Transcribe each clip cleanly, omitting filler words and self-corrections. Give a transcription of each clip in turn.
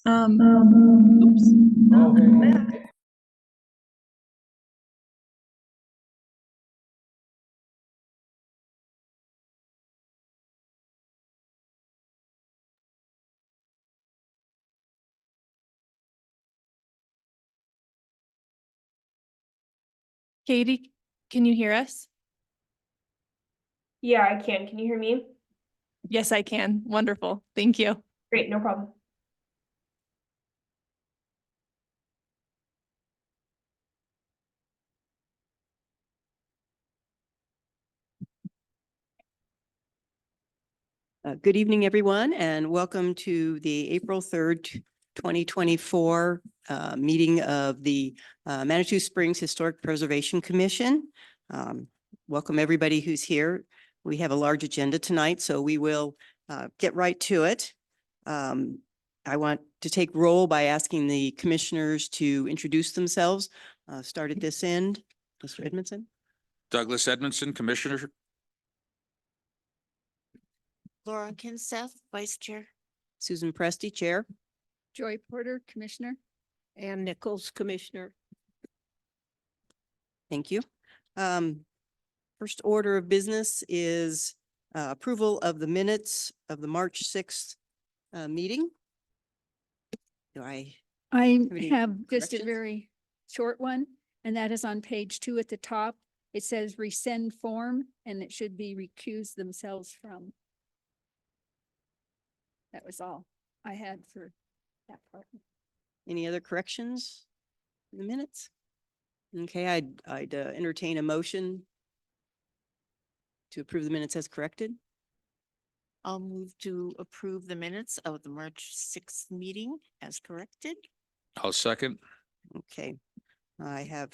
Oops. Okay. Katie, can you hear us? Yeah, I can. Can you hear me? Yes, I can. Wonderful. Thank you. Great, no problem. Good evening, everyone, and welcome to the April 3rd, 2024 meeting of the Manitou Springs Historic Preservation Commission. Welcome everybody who's here. We have a large agenda tonight, so we will get right to it. I want to take roll by asking the commissioners to introduce themselves. Start at this end. Mr. Edmondson. Douglas Edmondson, Commissioner. Laura Kinseth, Vice Chair. Susan Presti, Chair. Joy Porter, Commissioner. Ann Nichols, Commissioner. Thank you. First order of business is approval of the minutes of the March 6th meeting. Do I? I any have just a corrections? very short one, and that is on page 2 at the top. It says rescind form, and it should be recuse themselves from. That was all I had for that part. Any other corrections in the minutes? Okay, I'd entertain a motion to approve the minutes as corrected. I'll move to approve the minutes of the March 6th meeting as corrected. I'll second. Okay, I have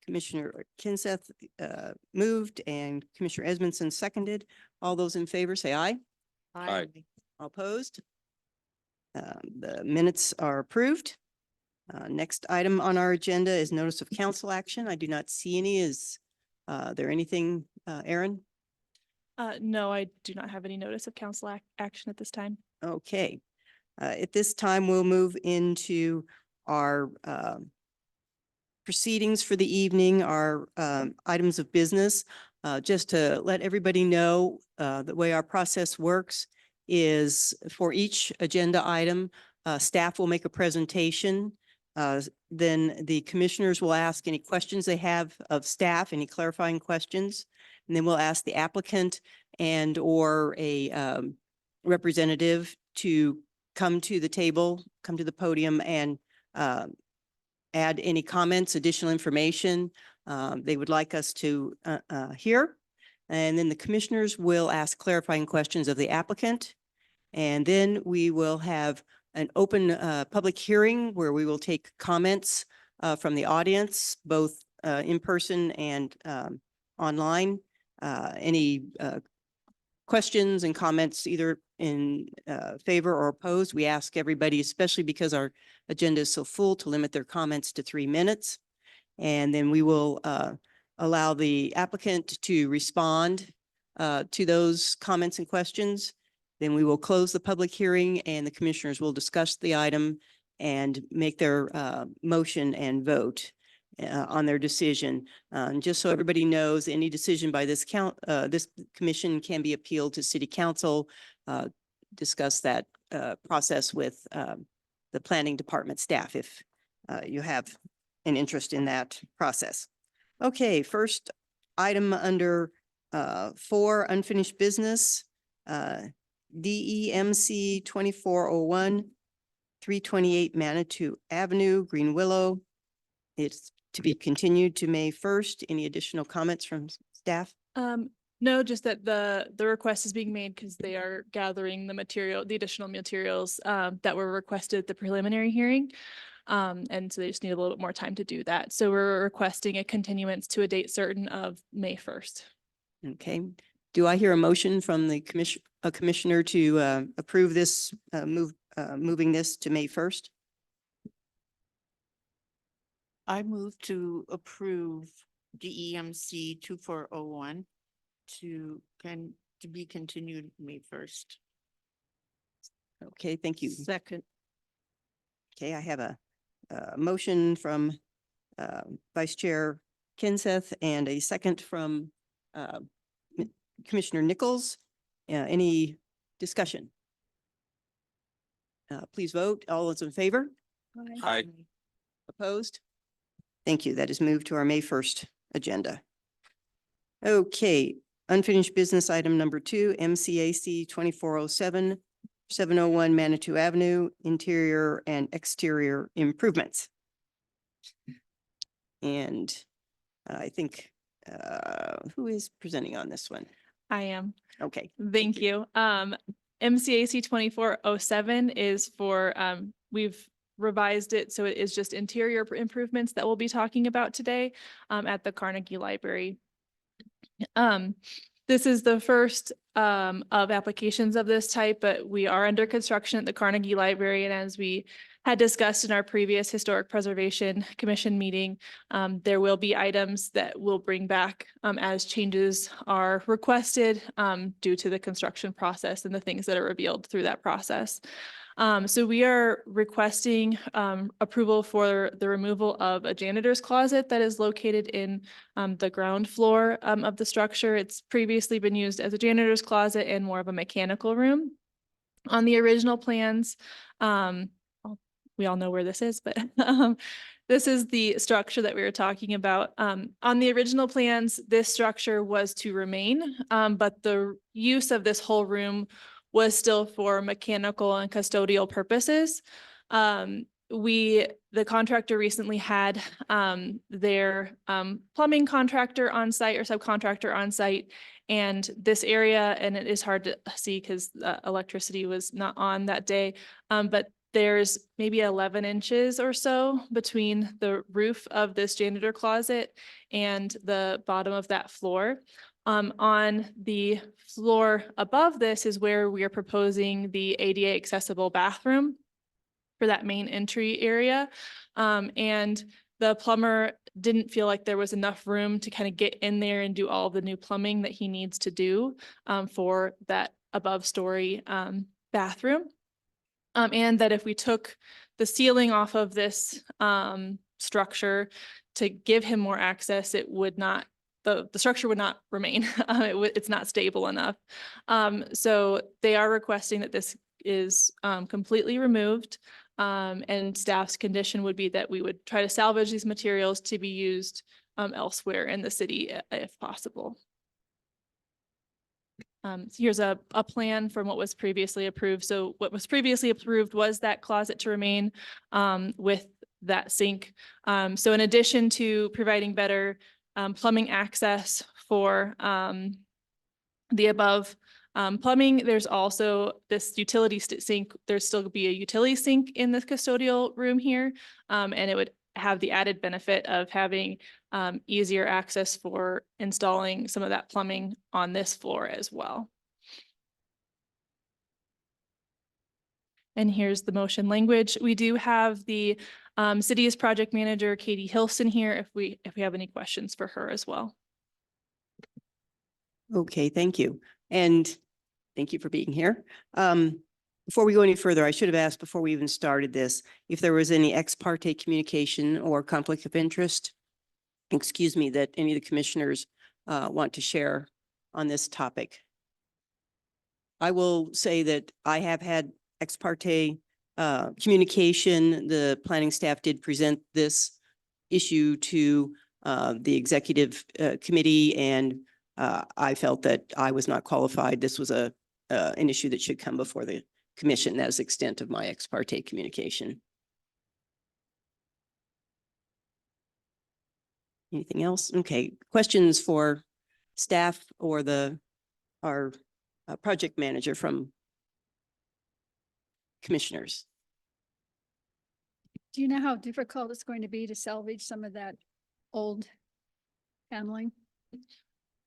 Commissioner Kinseth moved and Commissioner Edmondson seconded. All those in favor say aye. Aye. All opposed? The minutes are approved. Next item on our agenda is notice of council action. I do not see any. Is there anything, Aaron? No, I do not have any notice of council action at this time. Okay. At this time, we'll move into our proceedings for the evening, our items of business. Just to let everybody know, the way our process works is for each agenda item, staff will make a presentation. Then the commissioners will ask any questions they have of staff, any clarifying questions. And then we'll ask the applicant and or a representative to come to the table, come to the podium and add any comments, additional information they would like us to hear. And then the commissioners will ask clarifying questions of the applicant. And then we will have an open public hearing where we will take comments from the audience, both in person and online. Any questions and comments either in favor or opposed, we ask everybody, especially because our agenda is so full, to limit their comments to 3 minutes. And then we will allow the applicant to respond to those comments and questions. Then we will close the public hearing and the commissioners will discuss the item and make their motion and vote on their decision. And just so everybody knows, any decision by this commission can be appealed to city council. Discuss that process with the planning department staff if you have an interest in that process. Okay, first item under 4 unfinished business, DEMC 2401, 328 Manitou Avenue, Green Willow. It's to be continued to May 1st. Any additional comments from staff? No, just that the request is being made because they are gathering the additional materials that were requested at the preliminary hearing. And so they just need a little bit more time to do that. So we're requesting a continuance to a date certain of May 1st. Okay. Do I hear a motion from the commissioner to approve this moving this to May 1st? I move to approve DEMC 2401 to be continued May 1st. Okay, thank you. Second. Okay, I have a motion from Vice Chair Kenseth and a second from Commissioner Nichols. Any discussion? Please vote. All those in favor? Aye. Opposed? Thank you. That is moved to our May 1st agenda. Okay, unfinished business item number 2, MCAC 2407, 701 Manitou Avenue, interior and exterior improvements. And I think, who is presenting on this one? I am. Okay, Thank you. MCAC 2407 is for, we've revised it, so it is just interior improvements that we'll be talking about today at the Carnegie Library. This is the first of applications of this type, but we are under construction at the Carnegie Library, and as we had discussed in our previous Historic Preservation Commission meeting, there will be items that we'll bring back as changes are requested due to the construction process and the things that are revealed through that process. So we are requesting approval for the removal of a janitor's closet that is located in the ground floor of the structure. It's previously been used as a janitor's closet and more of a mechanical room. On the original plans, we all know where this is, but this is the structure that we were talking about. On the original plans, this structure was to remain, but the use of this whole room was still for mechanical and custodial purposes. The contractor recently had their plumbing contractor on site or subcontractor on site, and this area, and it is hard to see because electricity was not on that day, but there's maybe 11 inches or so between the roof of this janitor closet and the bottom of that floor. On the floor above this is where we are proposing the ADA accessible bathroom for that main entry area. And the plumber didn't feel like there was enough room to kind of get in there and do all the new plumbing that he needs to do for that above story bathroom. And that if we took the ceiling off of this structure to give him more access, it would not, the structure would not remain. It's not stable enough. So they are requesting that this is completely removed. And staff's condition would be that we would try to salvage these materials to be used elsewhere in the city if possible. So here's a plan from what was previously approved. So what was previously approved was that closet to remain with that sink. So in addition to providing better plumbing access for the above plumbing, there's also this utility sink. There's still be a utility sink in the custodial room here, and it would have the added benefit of having easier access for installing some of that plumbing on this floor as well. And here's the motion language. We do have the city's project manager, Katie Hilson, here if we have any questions for her as well. okay, thank you. And thank you for being here. Before we go any further, I should have asked before we even started this, if there was any ex parte communication or conflict of interest, excuse me, that any of the commissioners want to share on this topic. I will say that I have had ex parte communication. The planning staff did present this issue to the executive committee, and I felt that I was not qualified. This was an issue that should come before the commission. That is the extent of my ex parte communication. Anything else? Okay, questions for staff or our project manager from commissioners? Do you know how difficult it's going to be to salvage some of that old paneling?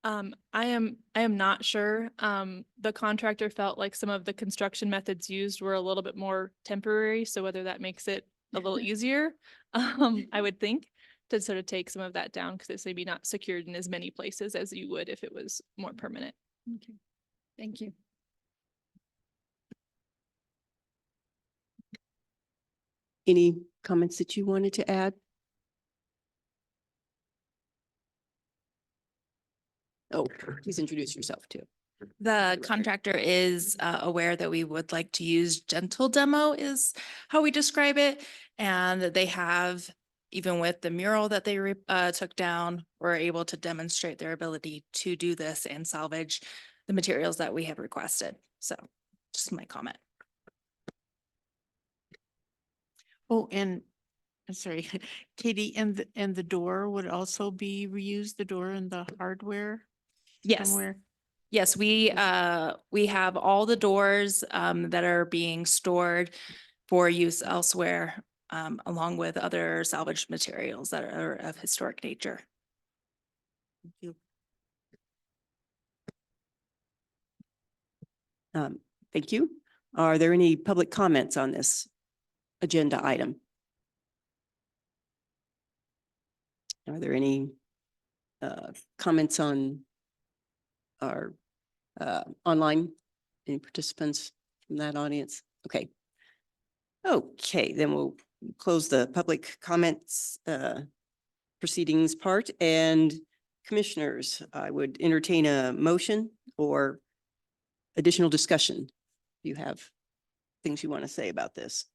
I am not sure. The contractor felt like some of the construction methods used were a little bit more temporary, so whether that makes it a little easier, I would think, to sort of take some of that down because it's maybe not secured in as many places as you would if it was more permanent. Okay, thank you. any comments that you wanted to add? Oh, please introduce yourself too. The contractor is aware that we would like to use gentle demo is how we describe it. And that they have, even with the mural that they took down, were able to demonstrate their ability to do this and salvage the materials that we have requested. So just my comment. Oh, and I'm sorry, Katie, and the door would also be reused, the door and the hardware Yes. somewhere? Yes, we have all the doors that are being stored for use elsewhere, along with other salvaged materials that are of historic nature. Thank you. Thank you. Are there any public comments on this agenda item? Are there any comments on our online? Any participants from that audience? Okay. Okay, then we'll close the public comments proceedings part. And commissioners, I would entertain a motion or additional discussion. You have things you want to say about this?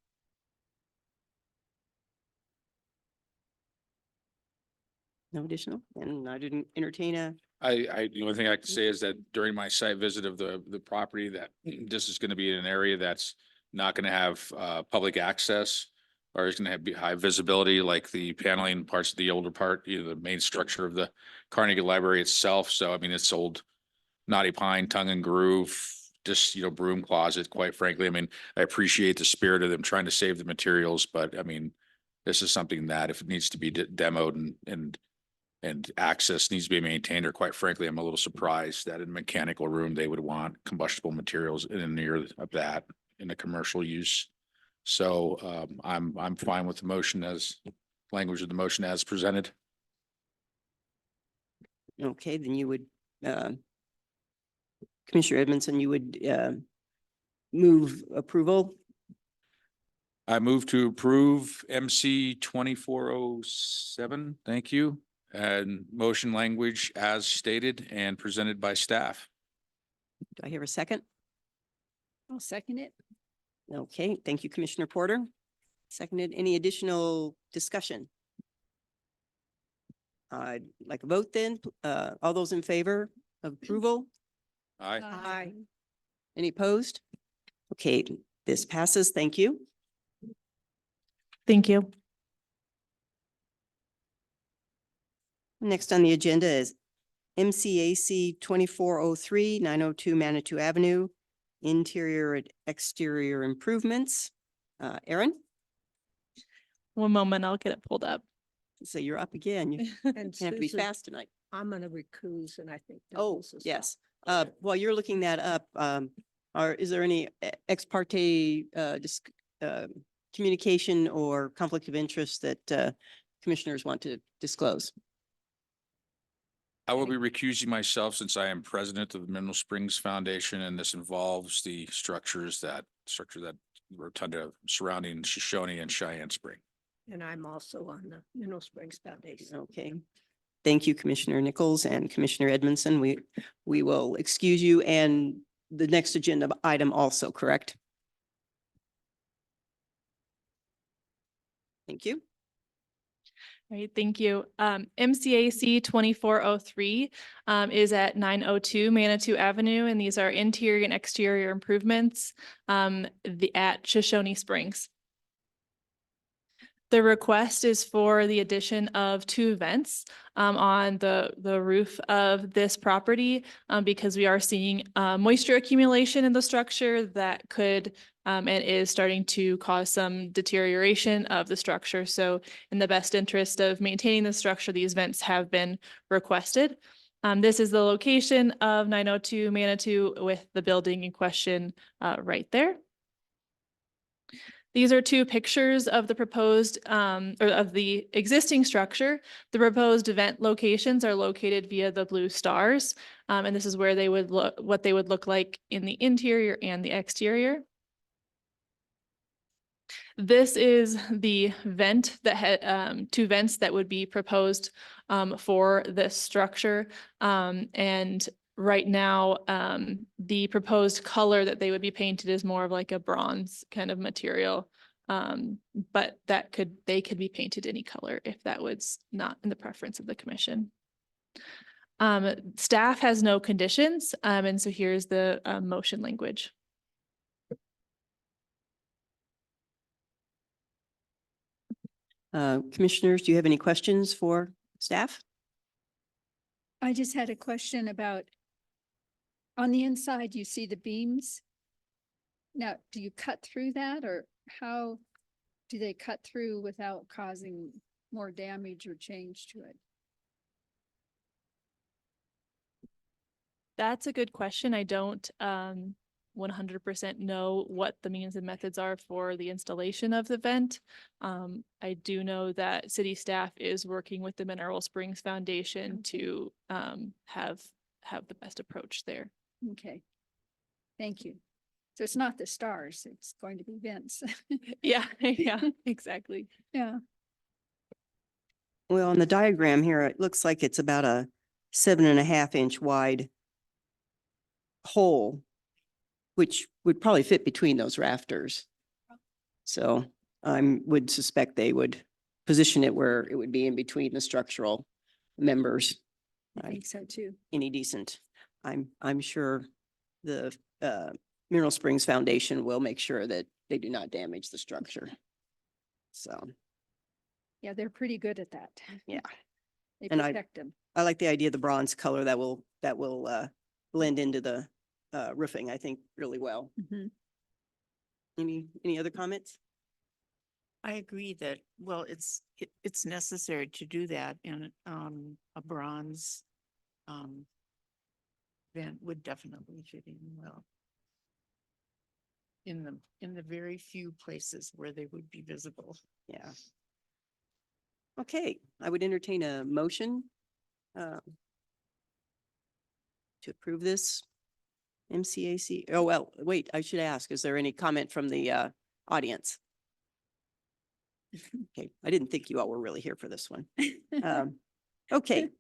No additional? And I didn't entertain a, The only thing I can say is that during my site visit of the property, that this is going to be in an area that's not going to have public access, or is going to have be high visibility, like the paneling parts of the older part, the main structure of the Carnegie Library itself. So, I mean, it's old knotty pine, tongue and groove, just, broom closet, quite frankly. I mean, I appreciate the spirit of them trying to save the materials, but I mean, this is something that if it needs to be demoed and access needs to be maintained, or quite frankly, I'm a little surprised that in a mechanical room, they would want combustible materials in near of that in a commercial use. So I'm fine with the motion as language of the motion as presented. okay, then you would, Commissioner Edmondson, you would move approval. I move to approve MC 2407. Thank you. And motion language as stated and presented by staff. Do I hear a second? I'll second it. Okay, thank you, Commissioner Porter. Seconded. Any additional discussion? I'd like a vote then. All those in favor of approval? Aye. Any opposed? Okay, this passes. Thank you. Thank you. Next on the agenda is MCAC 2403, 902 Manitou Avenue, interior and exterior improvements. Aaron, One moment, I'll get it pulled up. so you're up again. You And have to be Susan, fast tonight. I'm gonna recuse and I think. Oh, Douglas is yes. up. While you're looking that up, is there any ex parte communication or conflict of interest that commissioners want to disclose? I will be recusing myself since I am president of the Mineral Springs Foundation, and this involves the structure that rotunda surrounding Shoshone and Cheyenne Spring. And I'm also on the Mineral Springs Foundation. Okay. Thank you, Commissioner Nichols and Commissioner Edmondson. We will excuse you and the next agenda item also, correct? Thank you. All right, thank you. MCAC 2403 is at 902 Manitou Avenue, and these are interior and exterior improvements at Shoshone Springs. The request is for the addition of 2 vents on the roof of this property because we are seeing moisture accumulation in the structure that could and is starting to cause some deterioration of the structure. So in the best interest of maintaining the structure, these vents have been requested. This is the location of 902 Manitou with the building in question right there. These are 2 pictures of the proposed or of the existing structure. The proposed vent locations are located via the blue stars. And this is where they would look, what they would look like in the interior and the exterior. This is the vent that had, two vents that would be proposed for this structure. And right now, the proposed color that they would be painted is more of like a bronze kind of material. But they could be painted any color if that was not in the preference of the commission. Staff has no conditions, and so here's the motion language. Commissioners, do you have any questions for staff? I just had a question about, on the inside, you see the beams. Now, do you cut through that, or how do they cut through without causing more damage or change to it? That's a good question. I don't 100% know what the means and methods are for the installation of the vent. I do know that city staff is working with the Mineral Springs Foundation to have the best approach there. Okay. Thank you. So it's not the stars, it's going to be vents. Yeah, yeah, exactly. Yeah. Well, on the diagram here, it looks like it's about a 7.5 inch wide hole, which would probably fit between those rafters. So I would suspect they would position it where it would be in between the structural members. I think so too. Any decent. I'm sure the Mineral Springs Foundation will make sure that they do not damage the structure. So Yeah, they're pretty good at that. Yeah. They And protect them. I like the idea of the bronze color that will blend into the roofing, I think, really well. Mhm. Any other comments? I agree that, well, it's necessary to do that, and a bronze vent would definitely fit in well. In the very few places where they would be visible. Yeah. Okay, I would entertain a motion to approve this MCAC. Oh, well, wait, I should ask, is there any comment from the audience? Okay, I didn't think you all were really here for this one. Okay,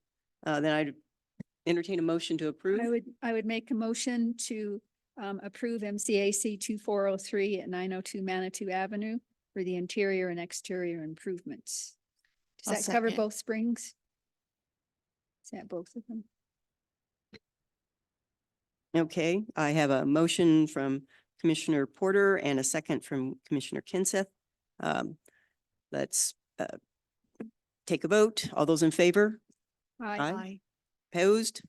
then I'd entertain a motion to approve. I would make a motion to approve MCAC 2403 at 902 Manitou Avenue for the interior and exterior improvements. I'll Does that cover second. both springs? Is that both of them? Okay, I have a motion from Commissioner Porter and a second from Commissioner Kinseth. Let's take a vote. All those in favor? Aye. Opposed?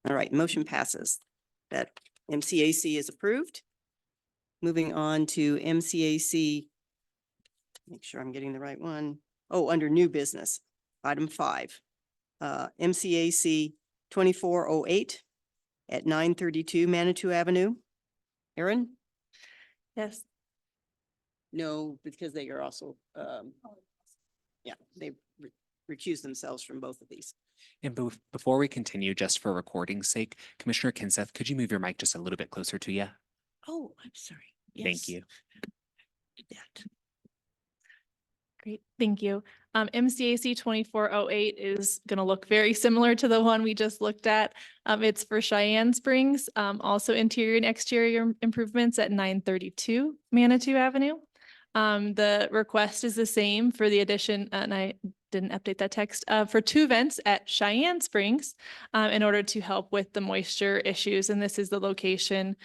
All right, motion passes. That MCAC is approved. Moving on to MCAC. Make sure I'm getting the right one. Oh, under new business, item 5. MCAC 2408 at 932 Manitou Avenue. Erin? Yes. No, because they are also, yeah, they recused themselves from both of these. And before we continue, just for recording's sake, Commissioner Kinseth, could you move your mic just a little bit closer to you? Oh, I'm sorry. Thank you. That. Great, thank you. MCAC 2408 is going to look very similar to the one we just looked at. It's for Cheyenne Springs, also interior and exterior improvements at 932 Manitou Avenue. The request is the same for the addition, and I didn't update that text, for 2 vents at Cheyenne Springs in order to help with the moisture issues. And this is the location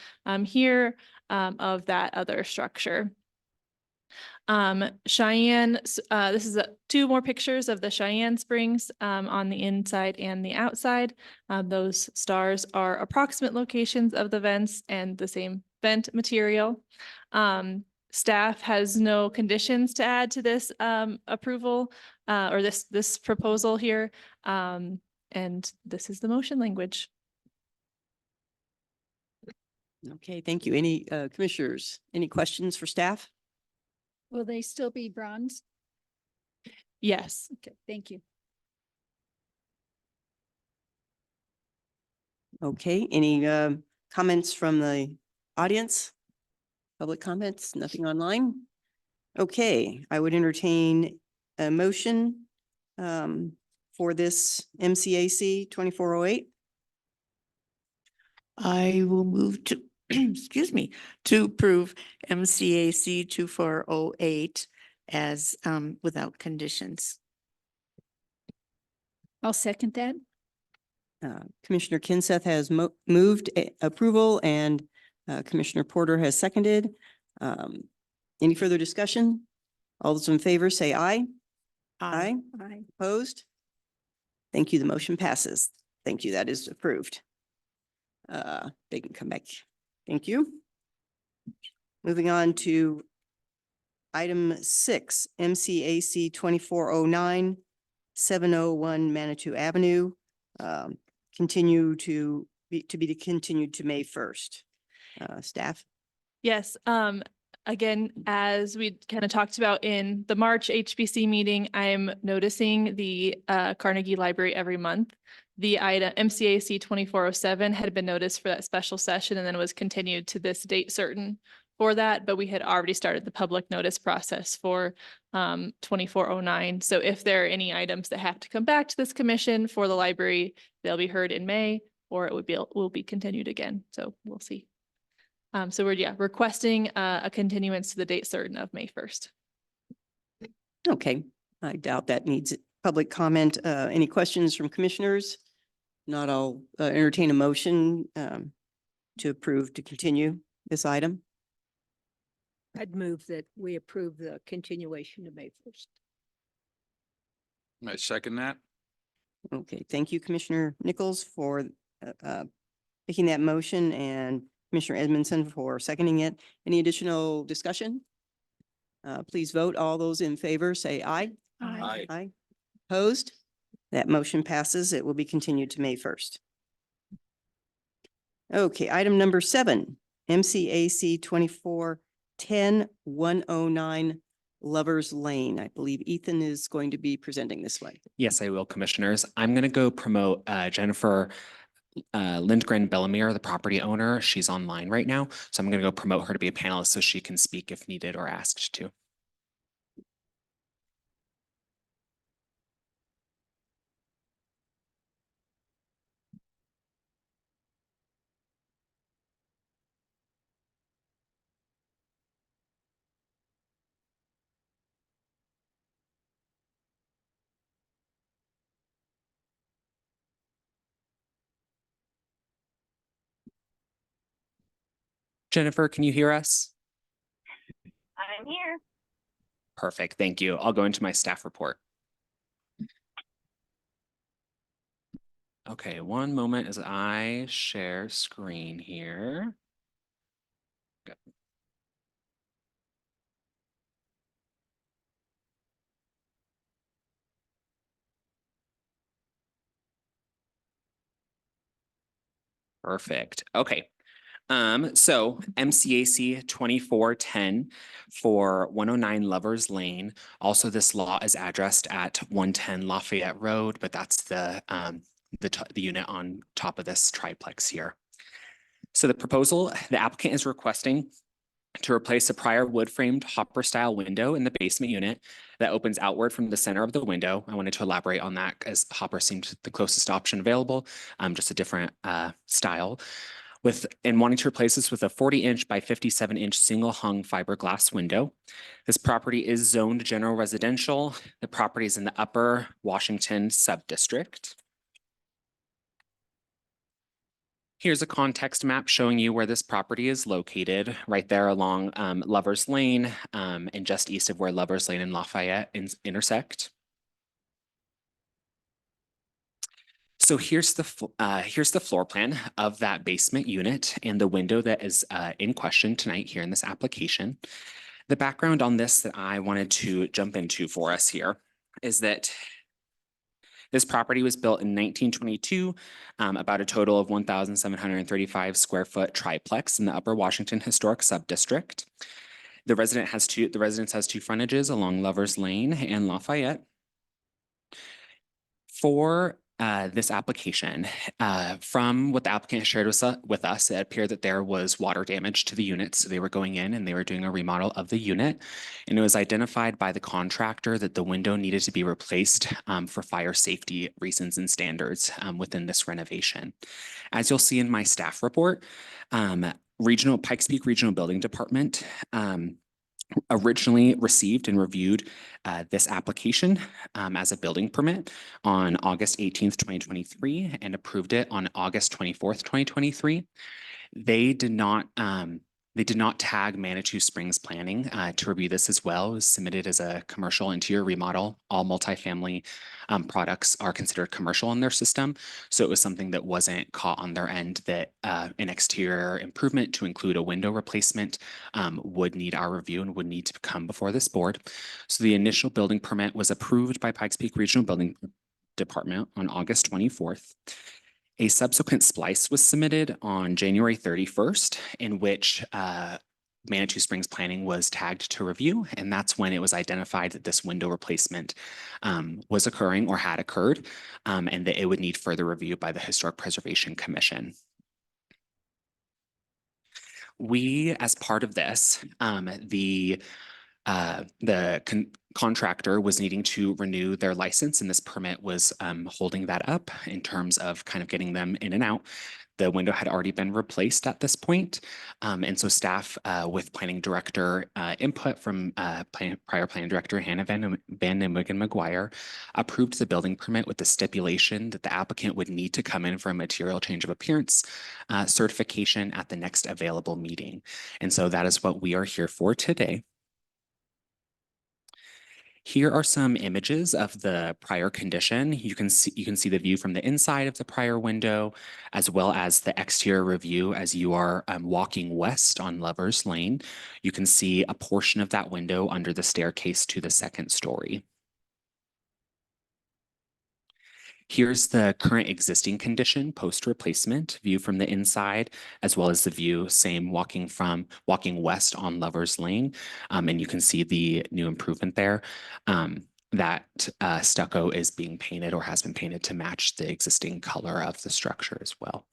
here of that other structure. Cheyenne, this is 2 more pictures of the Cheyenne Springs on the inside and the outside. Those stars are approximate locations of the vents and the same vent material. Staff has no conditions to add to this approval or this proposal here. And this is the motion language. Okay, thank you. Any commissioners, any questions for staff? Will they still be bronze? Yes. Okay, thank you. Okay, any comments from the audience? Public comments, nothing online? Okay, I would entertain a motion for this MCAC 2408. I will move to, excuse me, to approve MCAC 2408 as without conditions. I'll second that. Commissioner Kinseth has moved approval and Commissioner Porter has seconded. Any further discussion? All those in favor say aye. Aye. Aye. Opposed? Thank you. The motion passes. Thank you. That is approved. They can come back. Thank you. Moving on to item 6, MCAC 2409, 701 Manitou Avenue. Continue to be continued to May 1st. Staff? Yes, again, as we kind of talked about in the March HBC meeting, I'm noticing the Carnegie Library every month. The item MCAC 2407 had been noticed for that special session and then was continued to this date certain for that, but we had already started the public notice process for 2409. So if there are any items that have to come back to this commission for the library, they'll be heard in May, or it will be continued again. So we'll see. So we're requesting a continuance to the date certain of May 1st. Okay, I doubt that needs public comment. Any questions from commissioners? Not, I'll entertain a motion to approve to continue this item. I'd move that we approve the continuation to May 1st. I second that. Okay, thank you, Commissioner Nichols, for making that motion and Commissioner Edmondson for seconding it. Any additional discussion? Please vote. All those in favor say aye. Aye. Aye. Opposed? That motion passes. It will be continued to May 1st. Okay, item number 7, MCAC 2410 109 Lovers Lane. I believe Ethan is going to be presenting this one. Yes, I will, commissioners. I'm going to go promote Jennifer Lindgren Bellamere, the property owner. She's online right now, so I'm going to go promote her to be a panelist so she can speak if needed or asked to. Jennifer, can you hear us? I'm here. Perfect. Thank you. I'll go into my staff report. Okay, one moment as I share screen here. Good. Perfect. Okay. So MCAC 2410 for 109 Lovers Lane. Also, this law is addressed at 110 Lafayette Road, but that's the unit on top of this triplex here. So the proposal, the applicant is requesting to replace a prior wood-framed hopper-style window in the basement unit that opens outward from the center of the window. I wanted to elaborate on that as hopper seemed the closest option available, just a different style. And wanting to replace this with a 40-inch by 57-inch single-hung fiberglass window. This property is zoned general residential. The property is in the Upper Washington subdistrict. Here's a context map showing you where this property is located, right there along Lovers Lane and just east of where Lovers Lane and Lafayette intersect. So here's the floor plan of that basement unit and the window that is in question tonight here in this application. The background on this that I wanted to jump into for us here is that this property was built in 1922, about a total of 1,735 square foot triplex in the Upper Washington Historic Subdistrict. The residence has two frontages along Lovers Lane and Lafayette. For this application. From what the applicant shared with us, it appeared that there was water damage to the unit. So they were going in and they were doing a remodel of the unit. And it was identified by the contractor that the window needed to be replaced for fire safety reasons and standards within this renovation. As you'll see in my staff report, Pikes Peak Regional Building Department originally received and reviewed this application as a building permit on August 18th, 2023, and approved it on August 24th, 2023. They did not tag Manitou Springs Planning to review this as well. It was submitted as a commercial interior remodel. All multifamily products are considered commercial in their system. So it was something that wasn't caught on their end that an exterior improvement to include a window replacement would need our review and would need to come before this board. So the initial building permit was approved by Pikes Peak Regional Building Department on August 24th. A subsequent splice was submitted on January 31st, in which Manitou Springs Planning was tagged to review, and that's when it was identified that this window replacement was occurring or had occurred, and that it would need further review by the Historic Preservation Commission. We, as part of this, the contractor was needing to renew their license, and this permit was holding that up in terms of kind of getting them in and out. The window had already been replaced at this point. And so staff with planning director input from prior planning director Hannah Van Nimwegen McGuire approved the building permit with the stipulation that the applicant would need to come in for a material change of appearance certification at the next available meeting. And so that is what we are here for today. Here are some images of the prior condition. You can see the view from the inside of the prior window, as well as the exterior review as you are walking west on Lovers Lane. You can see a portion of that window under the staircase to the second story. Here's the current existing condition post-replacement view from the inside, as well as the view same walking west on Lovers Lane. And you can see the new improvement there. That stucco is being painted or has been painted to match the existing color of the structure as well.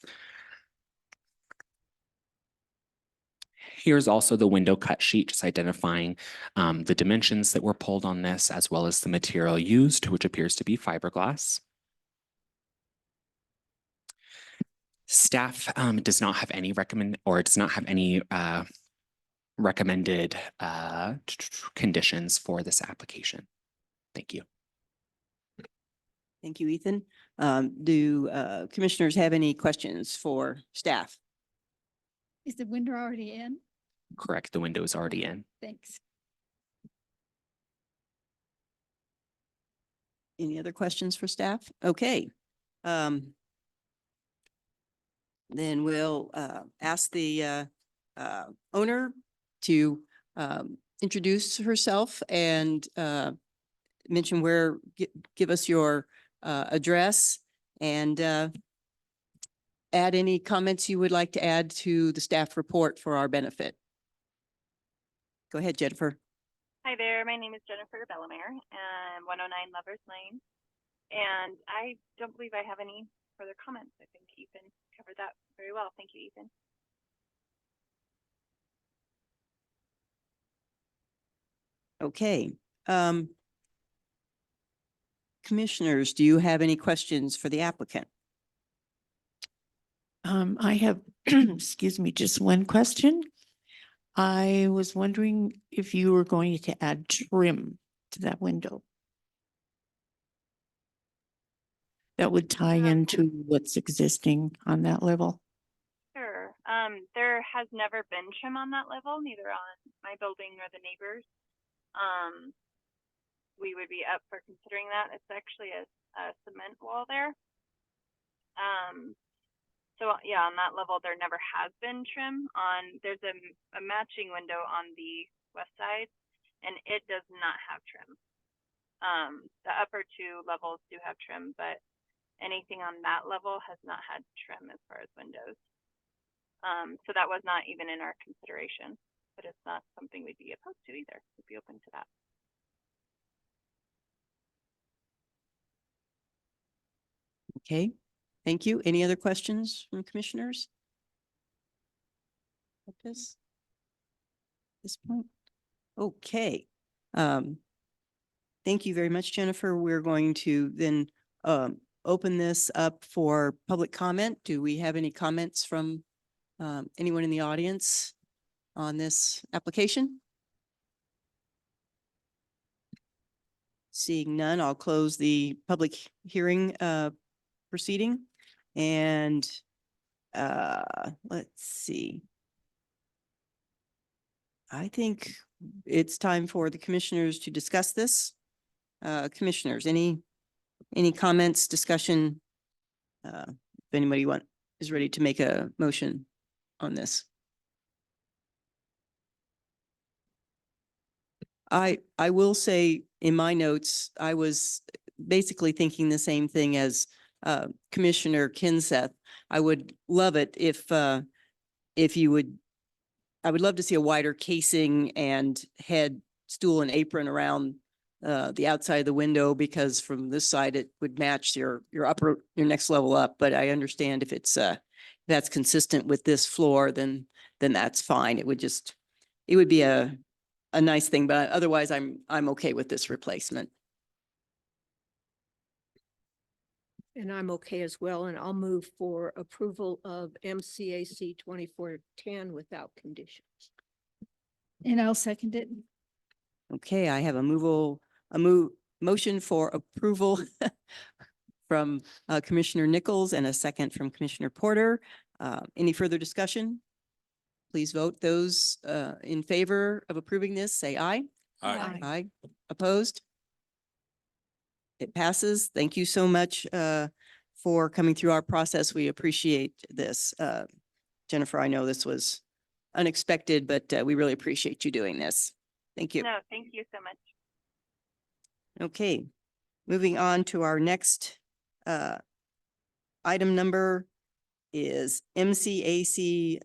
Here's also the window cut sheet, just identifying the dimensions that were pulled on this, as well as the material used, which appears to be fiberglass. Staff does not have any recommended conditions for this application. Thank you. Thank you, Ethan. Do commissioners have any questions for staff? Is the window already in? Correct, the window is already in. Thanks. Any other questions for staff? Okay. Then we'll ask the owner to introduce herself and mention give us your address and add any comments you would like to add to the staff report for our benefit. Go ahead, Jennifer. Hi there. My name is Jennifer Bellemare, 109 Lovers Lane. And I don't believe I have any further comments. I think Ethan covered that very well. Thank you, Ethan. Okay. Commissioners, do you have any questions for the applicant? I have, excuse me, just one question. I was wondering if you were going to add trim to that window. That would tie into what's existing on that level. Sure. There has never been trim on that level, neither on my building nor the neighbors. We would be up for considering that. It's actually a cement wall there. So yeah, on that level, there never has been trim. There's a matching window on the west side, and it does not have trim. The upper two levels do have trim, but anything on that level has not had trim as far as windows. So that was not even in our consideration, but it's not something we'd be opposed to either. We'd be open to that. Okay, thank you. Any other questions from commissioners? At this point? Okay. Thank you very much, Jennifer. We're going to then open this up for public comment. Do we have any comments from anyone in the audience on this application? Seeing none, I'll close the public hearing proceeding. And let's see. I think it's time for the commissioners to discuss this. Commissioners, any comments, discussion? If anybody is ready to make a motion on this. I will say in my notes, I was basically thinking the same thing as Commissioner Kinseth. I would love it if you would, I would love to see a wider casing and head stool and apron around the outside of the window, because from this side it would match your next level up. But I understand if it's that's consistent with this floor, then that's fine. It would be a nice thing, but otherwise I'm okay with this replacement. And I'm okay as well, and I'll move for approval of MCAC 2410 without conditions. And I'll second it. Okay, I have a motion for approval from Commissioner Nichols and a second from Commissioner Porter. Any further discussion? Please vote. Those in favor of approving this, say aye. Aye. Aye. Opposed? It passes. Thank you so much for coming through our process. We appreciate this. Jennifer, I know this was unexpected, but we really appreciate you doing this. Thank you. No, thank you so much. Okay, moving on to our next item number is MCAC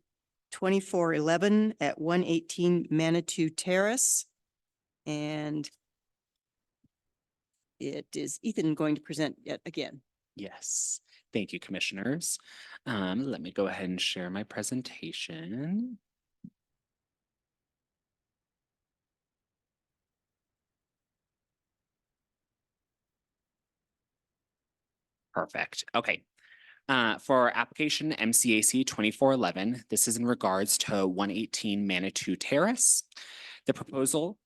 2411 at 118 Manitou Terrace. And it is Ethan going to present yet again. Yes, thank you, commissioners. Let me go ahead and share my presentation. Perfect. Okay. For application MCAC 2411, this is in regards to 118 Manitou Terrace. The proposal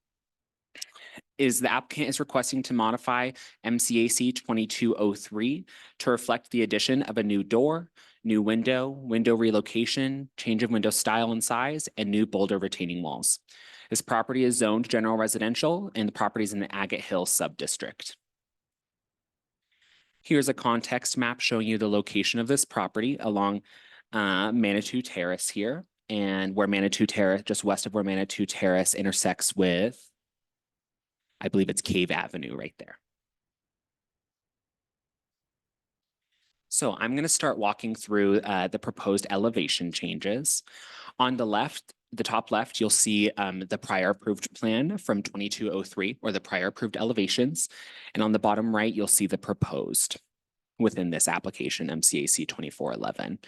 is the applicant is requesting to modify MCAC 2203 to reflect the addition of a new door, new window, window relocation, change of window style and size, and new boulder retaining walls. This property is zoned general residential, and the property is in the Agate Hill subdistrict. Here's a context map showing you the location of this property along Manitou Terrace here, and where Manitou Terrace, just west of where Manitou Terrace intersects with, I believe it's Cave Avenue right there. So I'm going to start walking through the proposed elevation changes. On the left, the top left, you'll see the prior approved plan from 2203, or the prior approved elevations. And on the bottom right, you'll see the proposed within this application, MCAC 2411.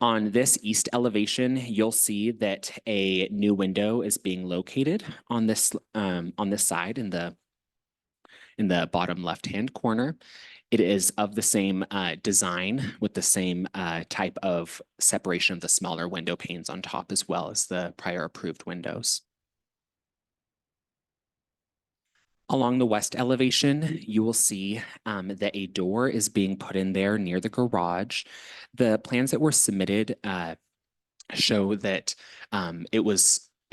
On this east elevation, you'll see that a new window is being located on this side in the bottom left-hand corner. It is of the same design with the same type of separation of the smaller window panes on top, as well as the prior approved windows. Along the west elevation, you will see that a door is being put in there near the garage. The plans that were submitted show that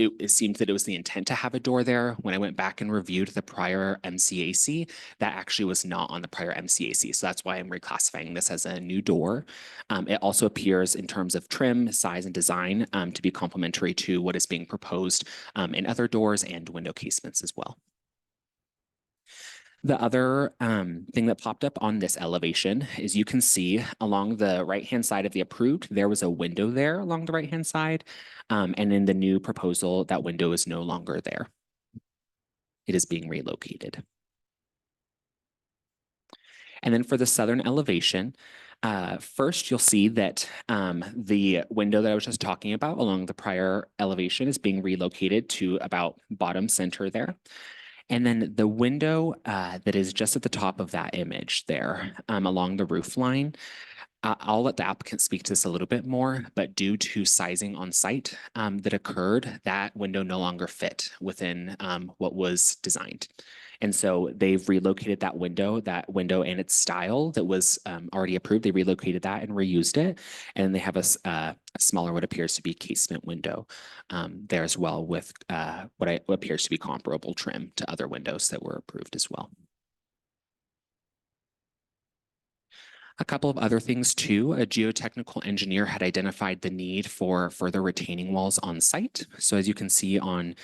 it seemed that it was the intent to have a door there. When I went back and reviewed the prior MCAC, that actually was not on the prior MCAC. So that's why I'm reclassifying this as a new door. It also appears in terms of trim, size, and design to be complementary to what is being proposed in other doors and window casements as well. The other thing that popped up on this elevation is you can see along the right-hand side of the approved, there was a window there along the right-hand side. And in the new proposal, that window is no longer there. It is being relocated. And then for the southern elevation, first you'll see that the window that I was just talking about along the prior elevation is being relocated to about bottom center there. And then the window that is just at the top of that image there along the roof line, I'll let the applicant speak to this a little bit more, but due to sizing on site that occurred, that window no longer fit within what was designed. And so they've relocated that window and its style that was already approved. They relocated that and reused it. And they have a smaller, what appears to be casement window there as well with what appears to be comparable trim to other windows that were approved as well. A couple of other things too, a geotechnical engineer had identified the need for further retaining walls on site. So as you can see on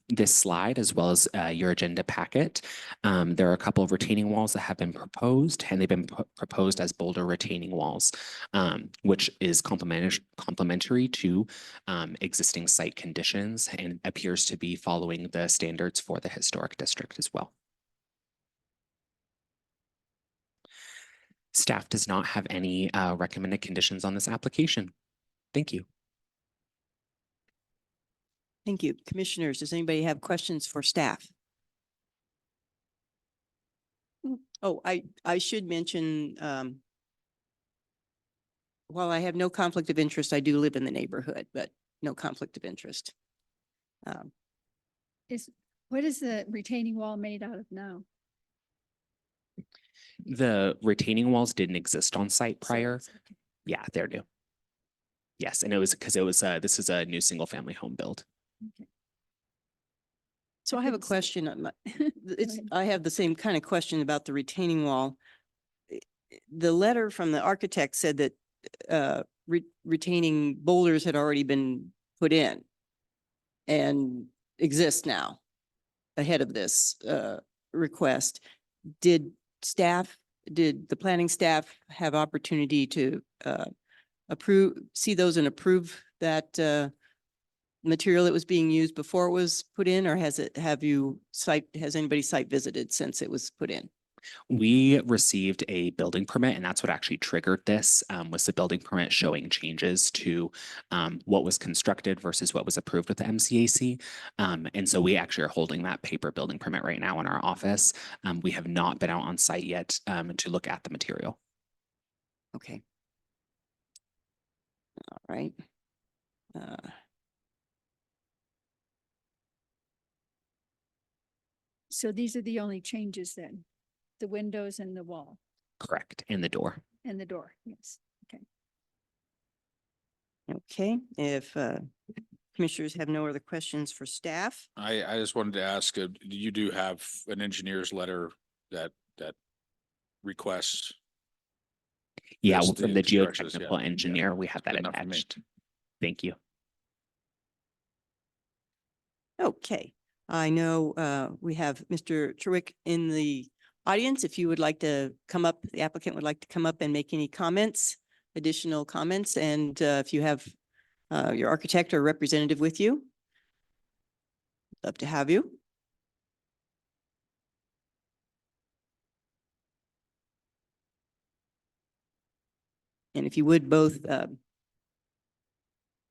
this slide, as well as your agenda packet, there are a couple of retaining walls that have been proposed, and they've been proposed as boulder retaining walls, which is complementary to existing site conditions and appears to be following the standards for the historic district as well. Staff does not have any recommended conditions on this application. Thank you. Thank you. Commissioners, does anybody have questions for staff? Oh, I should mention, while I have no conflict of interest, I do live in the neighborhood, but no conflict of interest. What is the retaining wall made out of now? The retaining walls didn't exist on site prior. Yeah, they're new. Yes, and it was because this is a new single family home build. So I have a question. I have the same kind of question about the retaining wall. The letter from the architect said that retaining boulders had already been put in and exist now ahead of this request. Did the planning staff have opportunity to see those and approve that material that was being used before it was put in, or has anybody site visited since it was put in? We received a building permit, and that's what actually triggered this, was the building permit showing changes to what was constructed versus what was approved with the MCAC. And so we actually are holding that paper building permit right now in our office. We have not been out on site yet to look at the material. Okay. All right. So these are the only changes then? The windows and the wall Correct, and the door. and the door, yes. Okay. Okay, if commissioners have no other questions for staff. I just wanted to ask, you do have an engineer's letter that requests. Yeah, Yes, from the the directions, yeah. geotechnical engineer, we have that Good enough for me. attached. Thank you. Okay, I know we have Mr. Trewick in the audience. If you would like to come up, the applicant would like to come up and make any comments, additional comments, and if you have your architect or representative with you, love to have you. And if you would both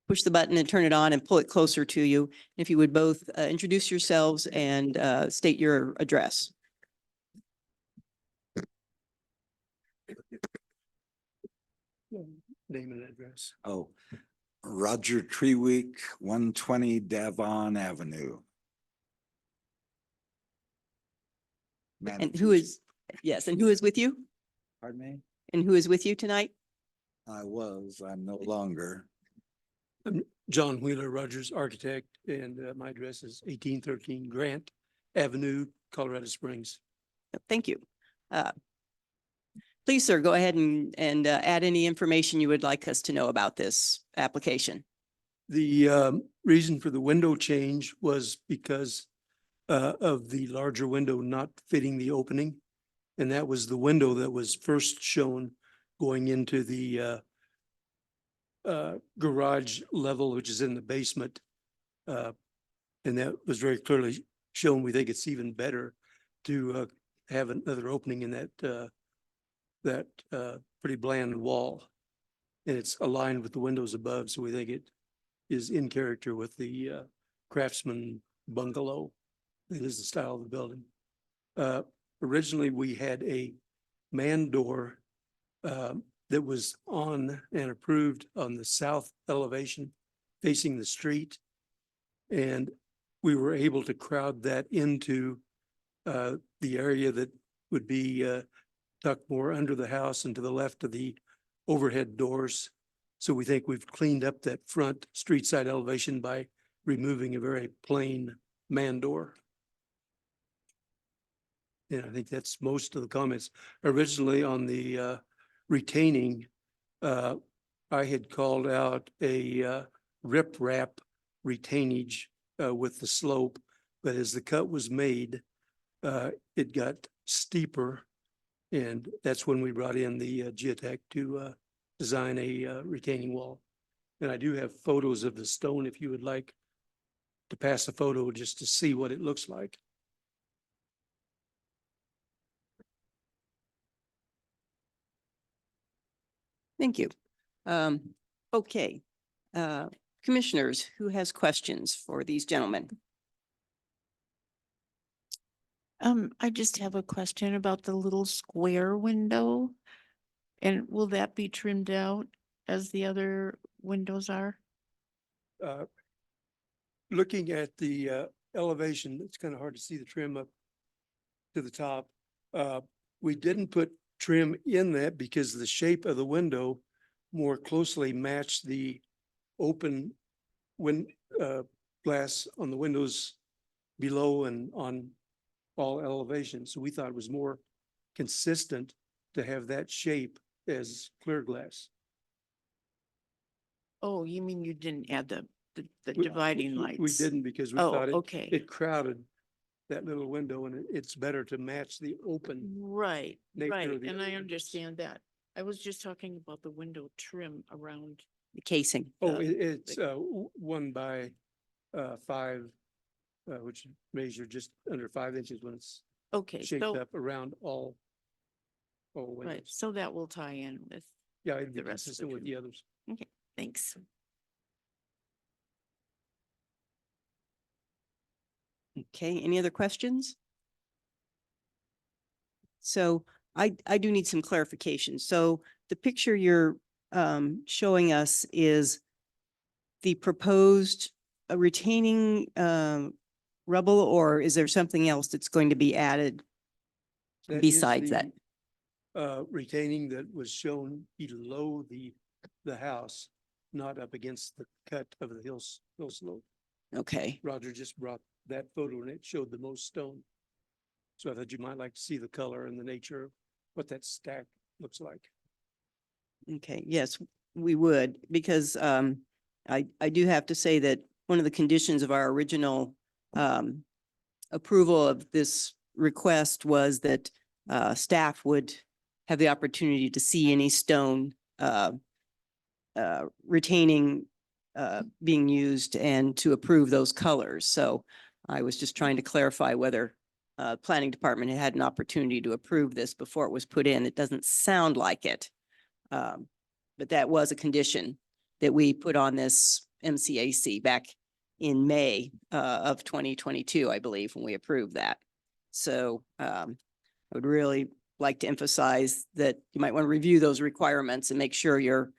push the button and turn it on and pull it closer to you. If you would both introduce yourselves and state your address. Name and address. Oh, Roger Treweek, 120 Davon Avenue. And who is, yes, and who is with you? Pardon me? And who is with you tonight? I'm no longer. I'm John Wheeler Rogers, architect, and my address is 1813 Grant Avenue, Colorado Springs. Thank you. Please, sir, go ahead and add any information you would like us to know about this application. The reason for the window change was because of the larger window not fitting the opening. And that was the window that was first shown going into the garage level, which is in the basement. And that was very clearly shown. We think it's even better to have another opening in that that pretty bland wall. And it's aligned with the windows above, so we think it is in character with the Craftsman bungalow. It is the style of the building. Originally, we had a man door that was on and approved on the south elevation facing the street. And we were able to crowd that into the area that would be tucked more under the house and to the left of the overhead doors. So we think we've cleaned up that front street side elevation by removing a very plain man door. And I think that's most of the comments. Originally on the retaining, I had called out a riprap retainage with the slope, but as the cut was made, it got steeper. And that's when we brought in the geotech to design a retaining wall. And I do have photos of the stone if you would like to pass a photo just to see what it looks like. Thank you. Okay. Commissioners, who has questions for these gentlemen? I just have a question about the little square window. And will that be trimmed out as the other windows are? Looking at the elevation, it's kind of hard to see the trim up to the top. We didn't put trim in that because the shape of the window more closely matched the open glass on the windows below and on all elevations. So we thought it was more consistent to have that shape as clear glass. Oh, you mean you didn't add the We- dividing we- lights? We didn't because we Oh, thought okay. it crowded that little window and it's better to match the open. Right, nature right, of the and I windows. understand that. I was just talking about the window trim around. The casing. Oh, the- it's 1 by 5, which measure just under 5 inches when it's Okay, shaped so, up around all right, windows. so that will tie in with, Yeah, it'd be the rest of the consistent with trim. the others. thanks. Okay, any other questions? So I do need some clarification. So the picture you're showing us is the proposed retaining rubble, or is there something else that's going to be added That is besides that? the, retaining that was shown below the house, not up against the cut of the hill slope. Okay, Roger just brought that photo and it showed the most stone. So I thought you might like to see the color and the nature of what that stack looks like. okay, yes, we would, because I do have to say that one of the conditions of our original approval of this request was that staff would have the opportunity to see any stone retaining being used and to approve those colors. So I was just trying to clarify whether planning department had an opportunity to approve this before it was put in. It doesn't sound like it. But that was a condition that we put on this MCAC back in May of 2022, I believe, when we approved that. So I would really like to emphasize that you might want to review those requirements and make sure you're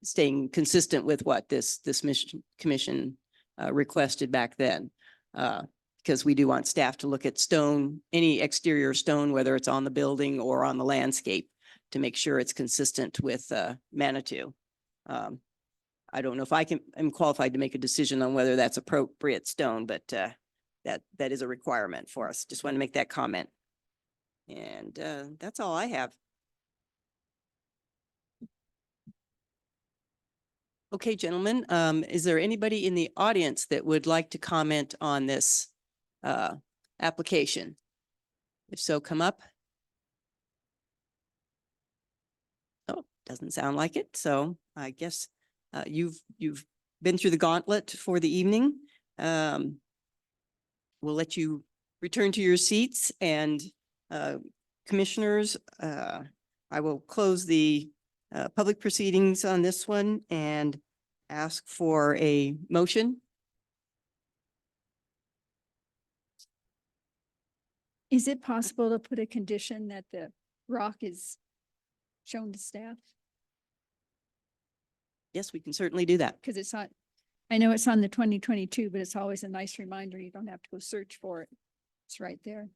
staying consistent with what this commission requested back then. Because we do want staff to look at stone, any exterior stone, whether it's on the building or on the landscape, to make sure it's consistent with Manitou. I don't know if I'm qualified to make a decision on whether that's appropriate stone, but that is a requirement for us. Just want to make that comment. And that's all I have. Okay, gentlemen, is there anybody in the audience that would like to comment on this application? If so, come up. Oh, doesn't sound like it. So I guess you've been through the gauntlet for the evening. We'll let you return to your seats and Commissioners, I will close the public proceedings on this one and ask for a motion. Is it possible to put a condition that the rock is shown to staff? Yes, we can certainly do that. Because it's not, I know it's on the 2022, but it's always a nice reminder. You don't have to go search for it. It's right there.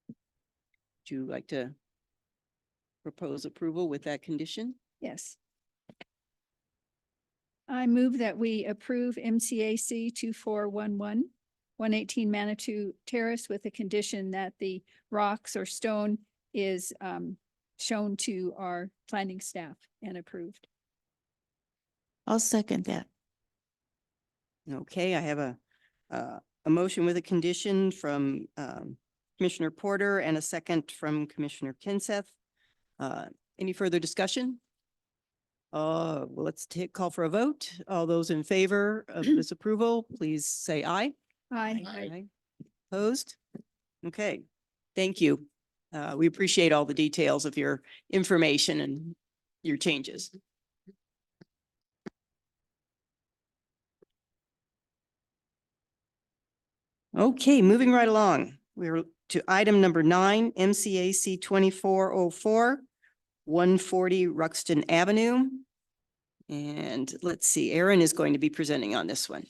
Would you like to propose approval with that condition? Yes. I move that we approve MCAC 2411, 118 Manitou Terrace with the condition that the rocks or stone is shown to our planning staff and approved. I'll second that. Okay, I have a motion with a condition from Commissioner Porter and a second from Commissioner Kenseth. Any further discussion? Well, let's call for a vote. All those in favor of this approval, please say aye. Aye. Opposed? Okay, thank you. We appreciate all the details of your information and your changes. Okay, moving right along. We're to item number 9, MCAC 2404, 140 Ruxton Avenue. And let's see, Aaron is going to be presenting on this one.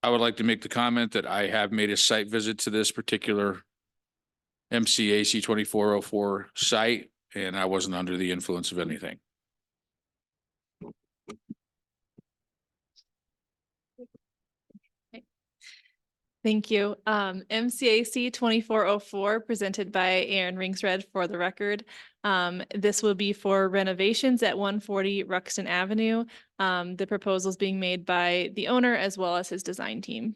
I would like to make the comment that I have made a site visit to this particular MCAC 2404 site, and I wasn't under the influence of anything. Thank you. MCAC 2404 presented by Aaron Ringsred for the record. This will be for renovations at 140 Ruxton Avenue. The proposal is being made by the owner as well as his design team.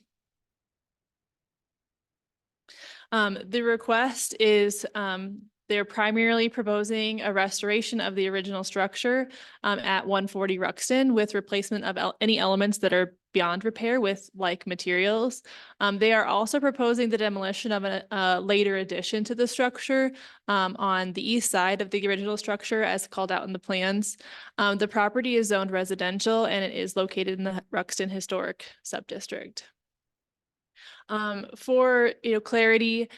The request is they're primarily proposing a restoration of the original structure at 140 Ruxton with replacement of any elements that are beyond repair with like materials. They are also proposing the demolition of a later addition to the structure on the east side of the original structure as called out in the plans. The property is zoned residential and it is located in the Ruxton Historic Subdistrict. For clarity,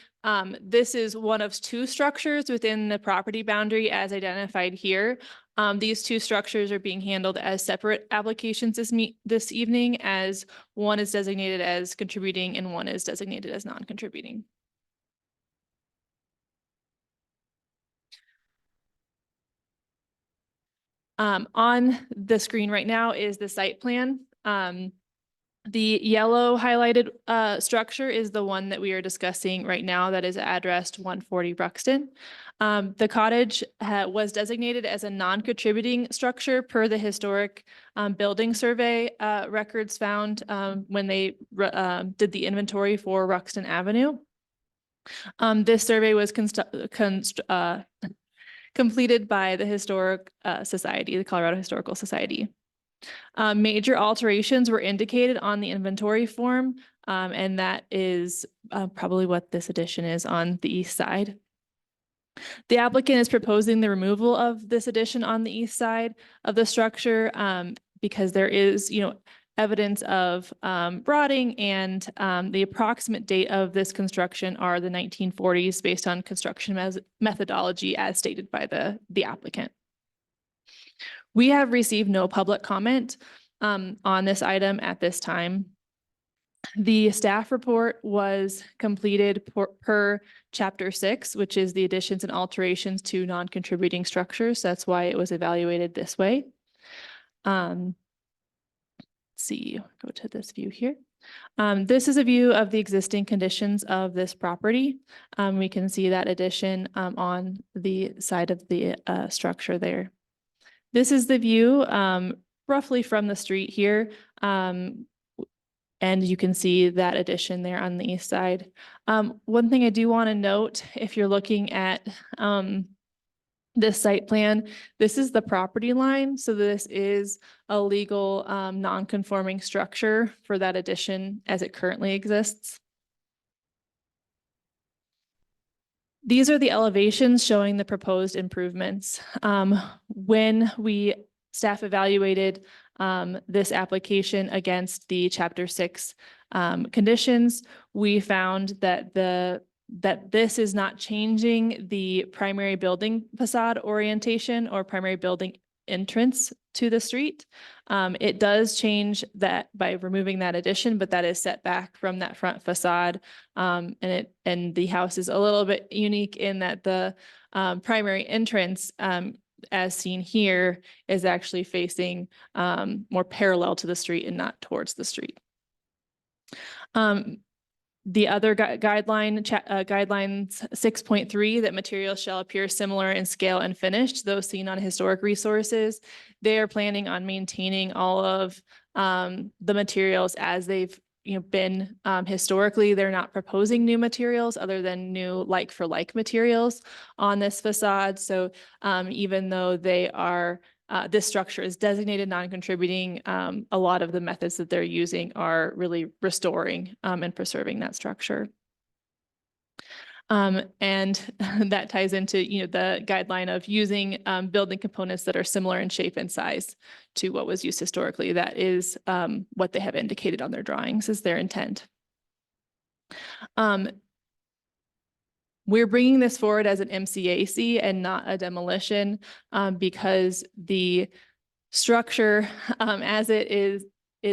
this is one of 2 structures within the property boundary as identified here. These 2 structures are being handled as separate applications this evening, as one is designated as contributing and one is designated as non-contributing. On the screen right now is the site plan. The yellow highlighted structure is the one that we are discussing right now that is addressed 140 Ruxton. The cottage was designated as a non-contributing structure per the historic building survey records found when they did the inventory for Ruxton Avenue. This survey was completed by the Historic Society, the Colorado Historical Society. Major alterations were indicated on the inventory form, and that is probably what this addition is on the east side. The applicant is proposing the removal of this addition on the east side of the structure because there is, evidence of rotting, and the approximate date of this construction are the 1940s based on construction methodology as stated by the applicant. We have received no public comment on this item at this time. The staff report was completed per Chapter 6, which is the additions and alterations to non-contributing structures. That's why it was evaluated this way. Let's see, go to this view here. This is a view of the existing conditions of this property. We can see that addition on the side of the structure there. This is the view roughly from the street here. And you can see that addition there on the east side. One thing I do want to note, if you're looking at this site plan. This is the property line, so this is a legal non-conforming structure for that addition as it currently exists. These are the elevations showing the proposed improvements. When staff evaluated this application against the Chapter 6 conditions, we found that this is not changing the primary building facade orientation or primary building entrance to the street. It does change that by removing that addition, but that is set back from that front facade. And the house is a little bit unique in that the primary entrance, as seen here, is actually facing more parallel to the street and not towards the street. The other guidelines 6.3, that materials shall appear similar in scale and finish, those seen on historic resources. They are planning on maintaining all of the materials as they've been historically. They're not proposing new materials other than new like for like materials on this facade. So even though they are this structure is designated non-contributing, a lot of the methods that they're using are really restoring and preserving that structure. And that ties into the guideline of using building components that are similar in shape and size to what was used historically. That is what they have indicated on their drawings is their intent. We're bringing this forward as an MCAC and not a demolition because the structure as it is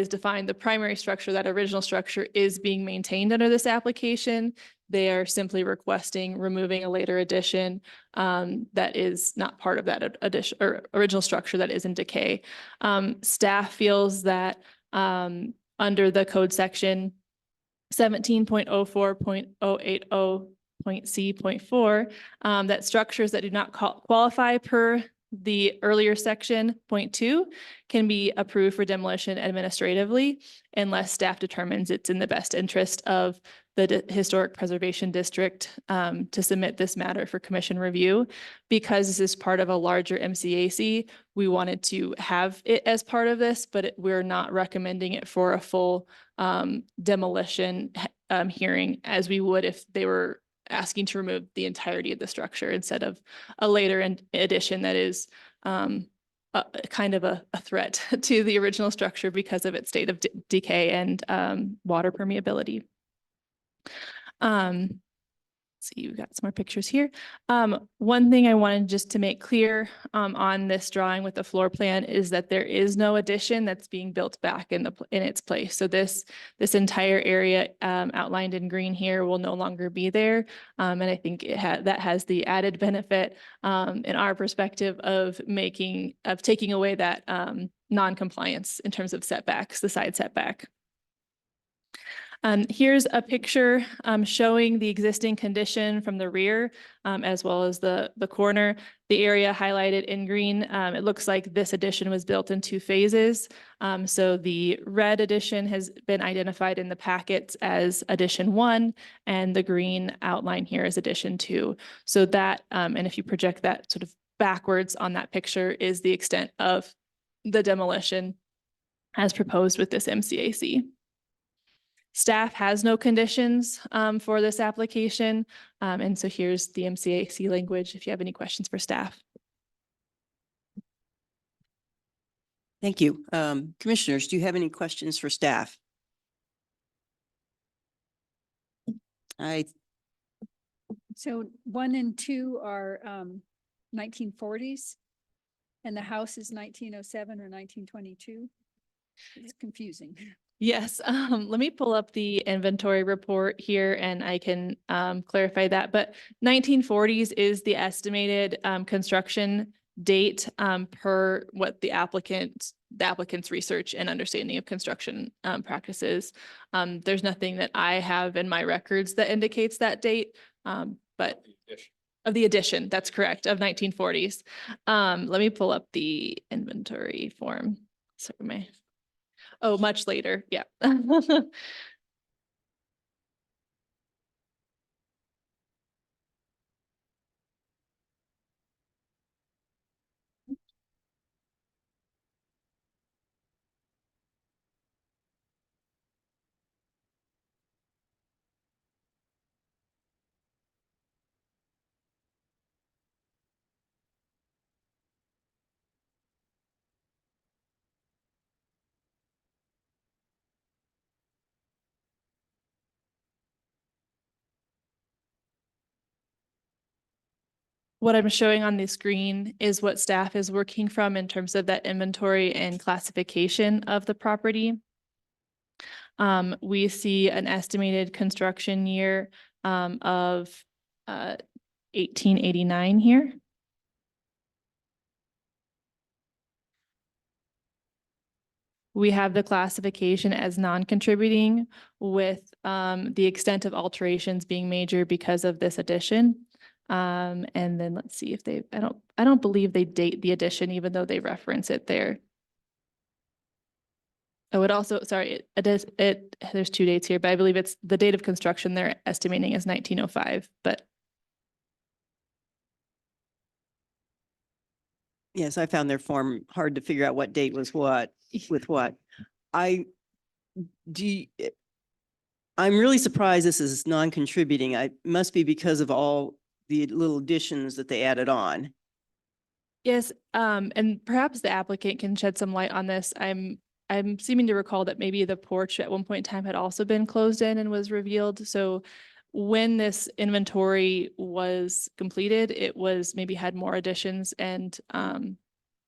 defined, the primary structure, that original structure, is being maintained under this application. They are simply requesting removing a later addition that is not part of that addition or original structure that is in decay. Staff feels that under the code section 17.04.080.c.4, that structures that do not qualify per the earlier section 0.2 can be approved for demolition administratively unless staff determines it's in the best interest of the Historic Preservation District to submit this matter for commission review. Because this is part of a larger MCAC, we wanted to have it as part of this, but we're not recommending it for a full demolition hearing as we would if they were asking to remove the entirety of the structure instead of a later addition that is kind of a threat to the original structure because of its state of decay and water permeability. See, you've got some more pictures here. One thing I wanted just to make clear on this drawing with the floor plan is that there is no addition that's being built back in its place. So this entire area outlined in green here will no longer be there. And I think that has the added benefit in our perspective of taking away that non-compliance in terms of setbacks, the side setback. Here's a picture showing the existing condition from the rear as well as the corner. The area highlighted in green, it looks like this addition was built in 2 phases. So the red addition has been identified in the packets as addition 1, and the green outline here is addition 2. So that, and if you project that sort of backwards on that picture, is the extent of the demolition as proposed with this MCAC. Staff has no conditions for this application. And so here's the MCAC language if you have any questions for staff. Thank you. Commissioners, do you have any questions for staff? So 1 and 2 are 1940s and the house is 1907 or 1922. It's confusing. Yes, let me pull up the inventory report here and I can clarify that. But 1940s is the estimated construction date per what the applicant's research and understanding of construction practices. There's nothing that I have in my records that indicates that date, but of the addition, that's correct, of 1940s. Let me pull up the inventory form. Sorry, oh, much later. Yeah. what I'm showing on the screen is what staff is working from in terms of that inventory and classification of the property. We see an estimated construction year of 1889 here. We have the classification as non-contributing with the extent of alterations being major because of this addition. And then let's see if they, I don't believe they date the addition, even though they reference it there. Oh, it also, sorry, there's 2 dates here, but I believe it's the date of construction they're estimating is 1905, but Yes, I found their form hard to figure out what date was what with what. I'm really surprised this is non-contributing. I must be because of all the little additions that they added on. yes, and perhaps the applicant can shed some light on this. I'm seeming to recall that maybe the porch at one point in time had also been closed in and was revealed. So when this inventory was completed, it was maybe had more additions, and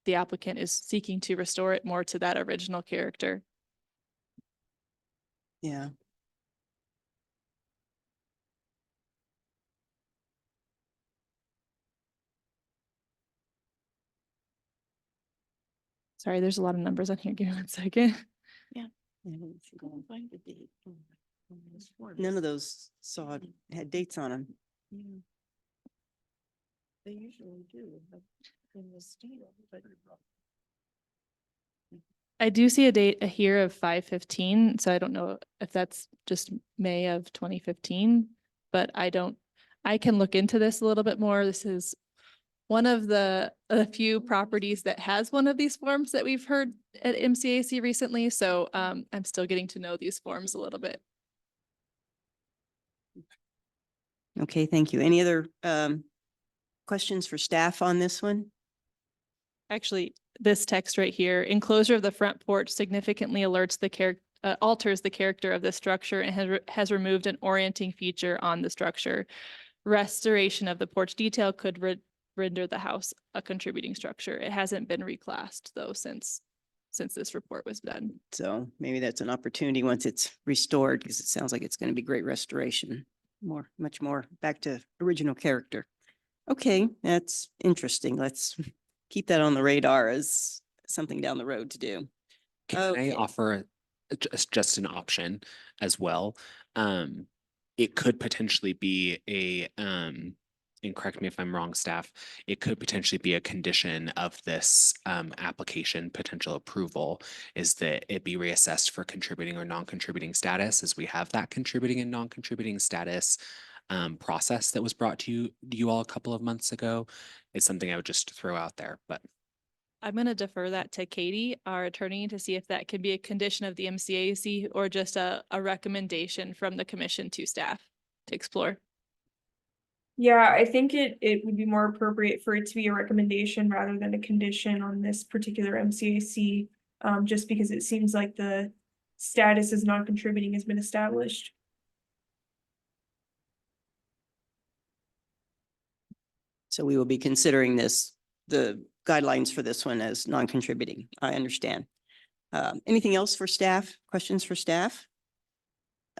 the applicant is seeking to restore it more to that original character. Yeah. Sorry, there's a lot of numbers on here. Give me 1 second. None of those had dates on them. They usually do, but in the state, but. I do see a date here of 5/15, so I don't know if that's just May of 2015, but I can look into this a little bit more. This is one of the a few properties that has one of these forms that we've heard at MCAC recently, so I'm still getting to know these forms a little bit. Okay, thank you. Any other questions for staff on this one? Actually, this text right here, enclosure of the front porch significantly alters the character of the structure and has removed an orienting feature on the structure. Restoration of the porch detail could render the house a contributing structure. It hasn't been reclassed though since this report was done. So maybe that's an opportunity once it's restored, because it sounds like it's going to be great restoration. Much more back to original character. Okay, that's interesting. Let's keep that on the radar as something down the road to do. Can Okay. I offer just an option as well? It could potentially be a, and correct me if I'm wrong, staff, it could potentially be a condition of this application potential approval is that it be reassessed for contributing or non-contributing status, as we have that contributing and non-contributing status process that was brought to you all a couple of months ago. It's something I would just throw out there, but I'm going to defer that to Katie, our attorney, to see if that can be a condition of the MCAC or just a recommendation from the commission to staff to explore. Yeah, I think it would be more appropriate for it to be a recommendation rather than a condition on this particular MCAC. Just because it seems like the status as non-contributing has been established. So we will be considering the guidelines for this one as non-contributing. I understand. Anything else for staff? Questions for staff?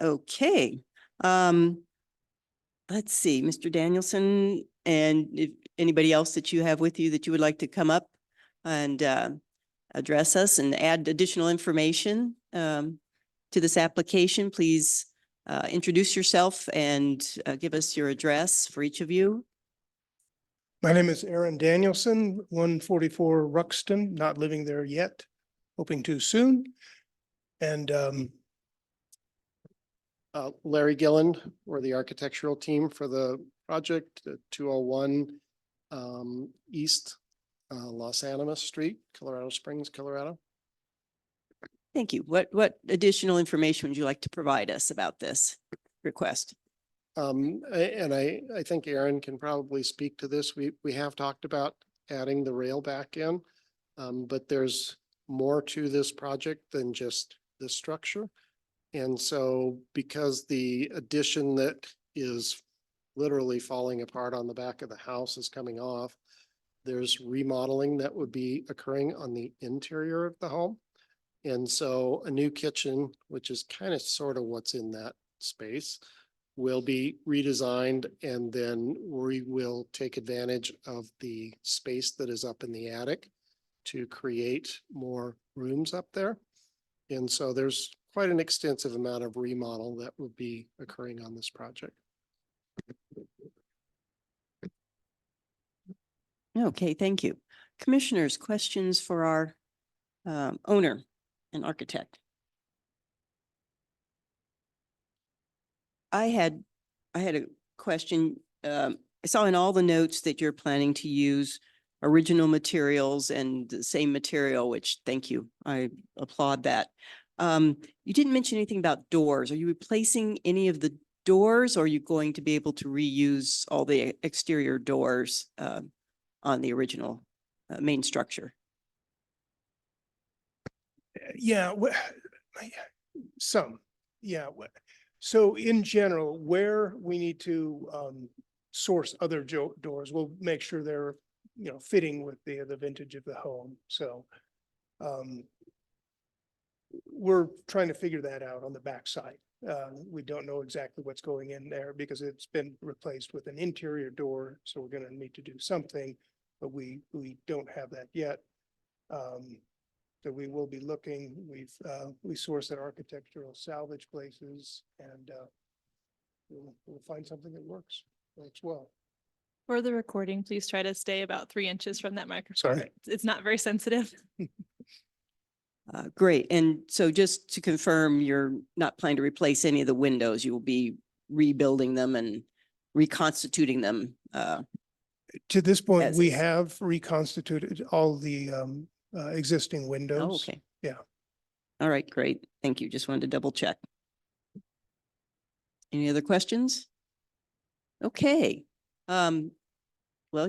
Okay. Let's see, Mr. Danielson, and if anybody else that you have with you that you would like to come up and address us and add additional information to this application, please introduce yourself and give us your address for each of you. My name is Aaron Danielson, 144 Ruxton, not living there yet, hoping to soon. And Larry Gilland, we're the architectural team for the project, 201 East Los Animas Street, Colorado Springs, Colorado. Thank you. What additional information would you like to provide us about this request? And I think Aaron can probably speak to this. We have talked about adding the rail back in, but there's more to this project than just this structure. And so because the addition that is literally falling apart on the back of the house is coming off. There's remodeling that would be occurring on the interior of the home. And so a new kitchen, which is kind of sort of what's in that space, will be redesigned, and then we will take advantage of the space that is up in the attic to create more rooms up there. And so there's quite an extensive amount of remodel that would be occurring on this project. Okay, thank you. Commissioners, questions for our owner and architect? I had a question. I saw in all the notes that you're planning to use original materials and the same material, which thank you. I applaud that. You didn't mention anything about doors. Are you replacing any of the doors, or are you going to be able to reuse all the exterior doors on the original main structure? Yeah, some, yeah. So in general, where we need to source other doors, we'll make sure they're, fitting with the vintage of the home. So we're trying to figure that out on the backside. We don't know exactly what's going in there because it's been replaced with an interior door. So we're going to need to do something, but we don't have that yet. So we will be looking. We source at architectural salvage places, and we'll find something that works well. For the recording, please try to stay about 3 inches from that microphone. Sorry. It's not very sensitive. Great. And so just to confirm, you're not planning to replace any of the windows. You will be rebuilding them and reconstituting them. To this point, As we is. have reconstituted all the existing Oh, windows. okay. Yeah. All right, great. Thank you. Just wanted to double check. Any other questions? Okay. Well,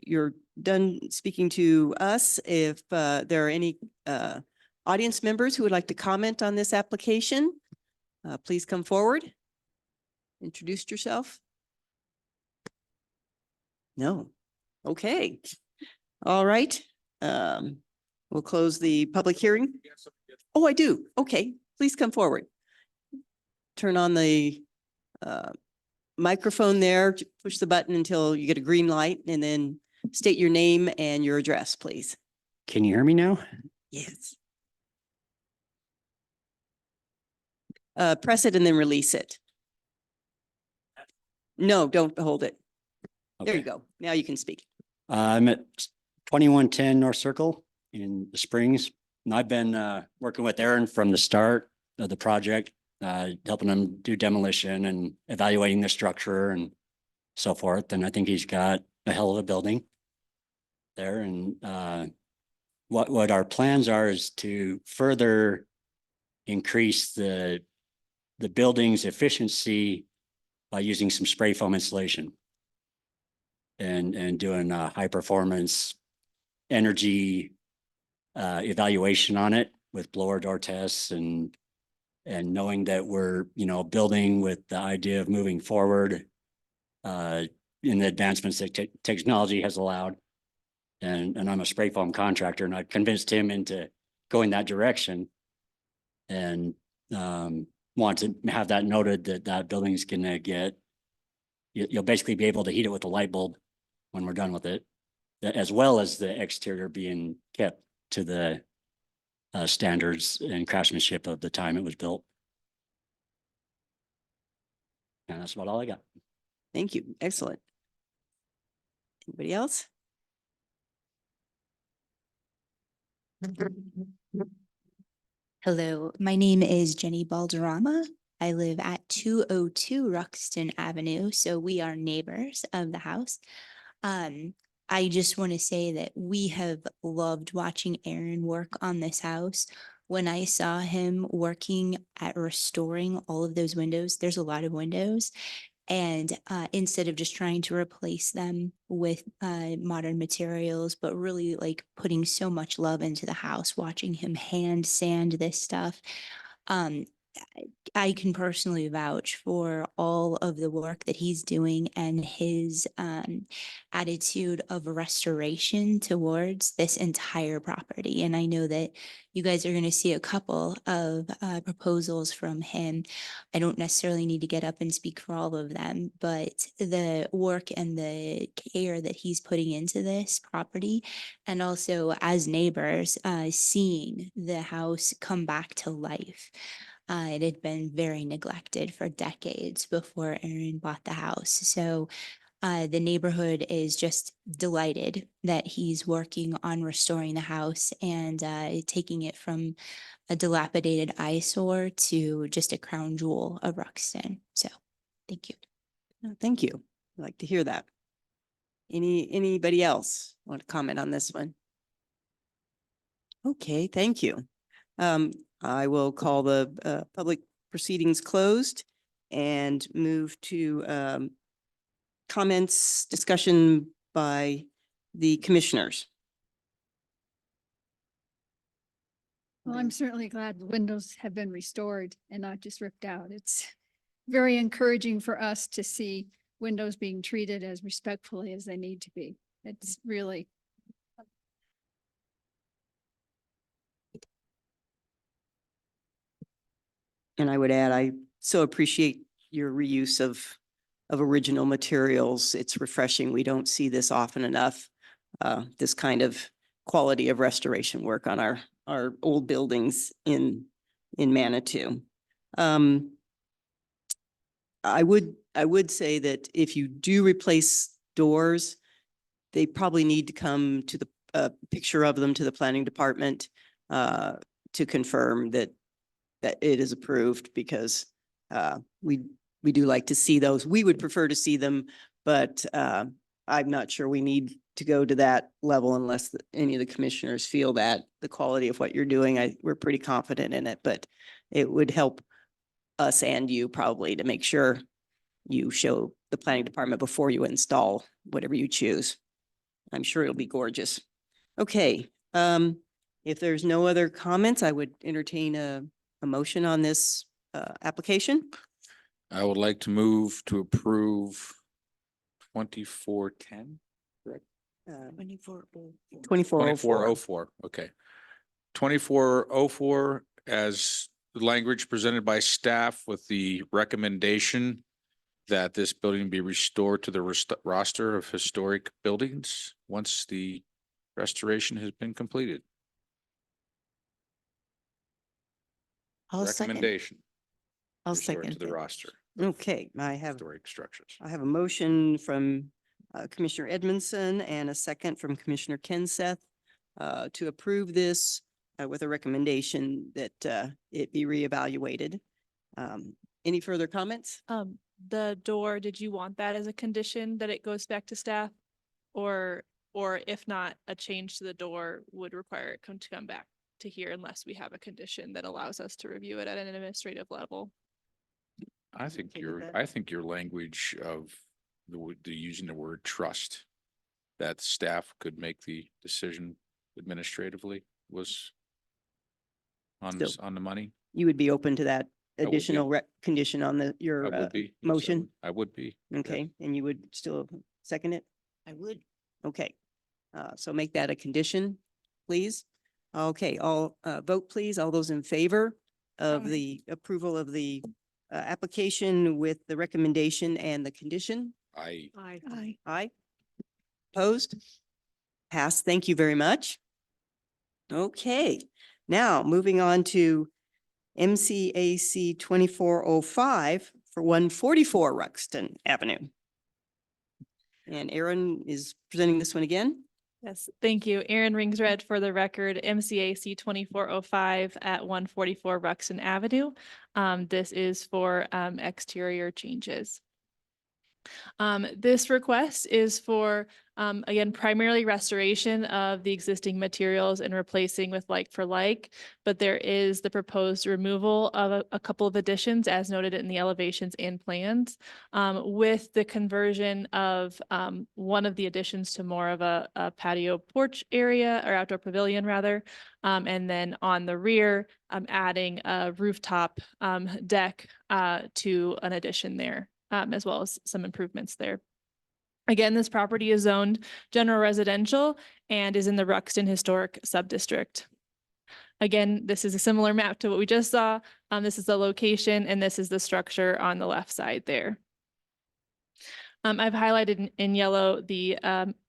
you're done speaking to us. If there are any audience members who would like to comment on this application, please come forward. Introduce yourself. No. Okay. All right. We'll close the public hearing. Oh, I do. Okay, please come forward. Turn on the microphone there, push the button until you get a green light, and then state your name and your address, please. Can you hear me now? Yes. Press it and then release it. No, don't hold it. There you Okay. go. Now you can speak. I'm at 2110 North Circle in the Springs. And I've been working with Aaron from the start of the project, helping him do demolition and evaluating the structure and so forth. And I think he's got a hell of a building there. And what our plans are is to further increase the building's efficiency by using some spray foam insulation and doing high performance energy evaluation on it with blower door tests and knowing that we're, building with the idea of moving forward in the advancements that technology has allowed. And I'm a spray foam contractor, and I convinced him into going that direction and want to have that noted that building's gonna get, you'll basically be able to heat it with a light bulb when we're done with it, as well as the exterior being kept to the standards and craftsmanship of the time it was built. And that's about all I got. Thank you. Excellent. Anybody else? Hello, my name is Jenny Balderrama. I live at 202 Ruxton Avenue, so we are neighbors of the house. I just want to say that we have loved watching Aaron work on this house. When I saw him working at restoring all of those windows, there's a lot of windows. And instead of just trying to replace them with modern materials, but really like putting so much love into the house, watching him hand sand this stuff, I can personally vouch for all of the work that he's doing and his attitude of restoration towards this entire property. And I know that you guys are going to see a couple of proposals from him. I don't necessarily need to get up and speak for all of them, but the work and the care that he's putting into this property, and also as neighbors, seeing the house come back to life. It had been very neglected for decades before Aaron bought the house. So the neighborhood is just delighted that he's working on restoring the house and taking it from a dilapidated eyesore to just a crown jewel of Ruxton. So thank you. Thank you. I'd like to hear that. Anybody else want to comment on this one? Okay, thank you. I will call the public proceedings closed and move to comments, discussion by the commissioners. Well, I'm certainly glad the windows have been restored and not just ripped out. It's very encouraging for us to see windows being treated as respectfully as they need to be. It's really. And I would add, I so appreciate your reuse of original materials. It's refreshing. We don't see this often enough, this kind of quality of restoration work on our old buildings in Manitou. I would say that if you do replace doors, they probably need to come to the picture of them to the planning department to confirm that it is approved, because we do like to see those. We would prefer to see them, but I'm not sure we need to go to that level unless any of the commissioners feel that the quality of what you're doing, we're pretty confident in it, but it would help us and you probably to make sure you show the planning department before you install whatever you choose. I'm sure it'll be gorgeous. Okay, if there's no other comments, I would entertain a motion on this application. I would like to move to approve 2410, correct? 2404. Okay. 2404 as the language presented by staff with the recommendation that this building be restored to the roster of historic buildings once the restoration has been completed. I'll second. Recommendation. I'll Restore it second to the that. roster. Okay, I have Historic structures. a motion from Commissioner Edmondson and a second from Commissioner Kenseth to approve this with a recommendation that it be reevaluated. Any further comments? The door, did you want that as a condition that it goes back to staff? Or if not, a change to the door would require it to come back to here unless we have a condition that allows us to review it at an administrative level. I think Okay with that? your language of the using the word trust, that staff could make the decision administratively was on Still. on the money. You would be open to that would be. additional condition on your I would be. Yes, motion? I would be. yes. Okay, and you would still second it? I would. Okay, so make that a condition, please. Okay, all vote please. All those in favor of the approval of the application with the recommendation and the condition? I Aye. Aye. Opposed? Passed. Thank you very much. Okay, now moving on to MCAC 2405 for 144 Ruxton Avenue. And Aaron is presenting this one again. Yes, thank you. Aaron Ringsred for the record, MCAC 2405 at 144 Ruxton Avenue. This is for exterior changes. This request is for, again, primarily restoration of the existing materials and replacing with like for like, but there is the proposed removal of a couple of additions as noted in the elevations and plans, with the conversion of one of the additions to more of a patio porch area or outdoor pavilion rather. And then on the rear, adding a rooftop deck to an addition there. As well as some improvements there. Again, this property is zoned general residential and is in the Ruxton Historic Subdistrict. Again, this is a similar map to what we just saw. This is the location and this is the structure on the left side there. I've highlighted in yellow the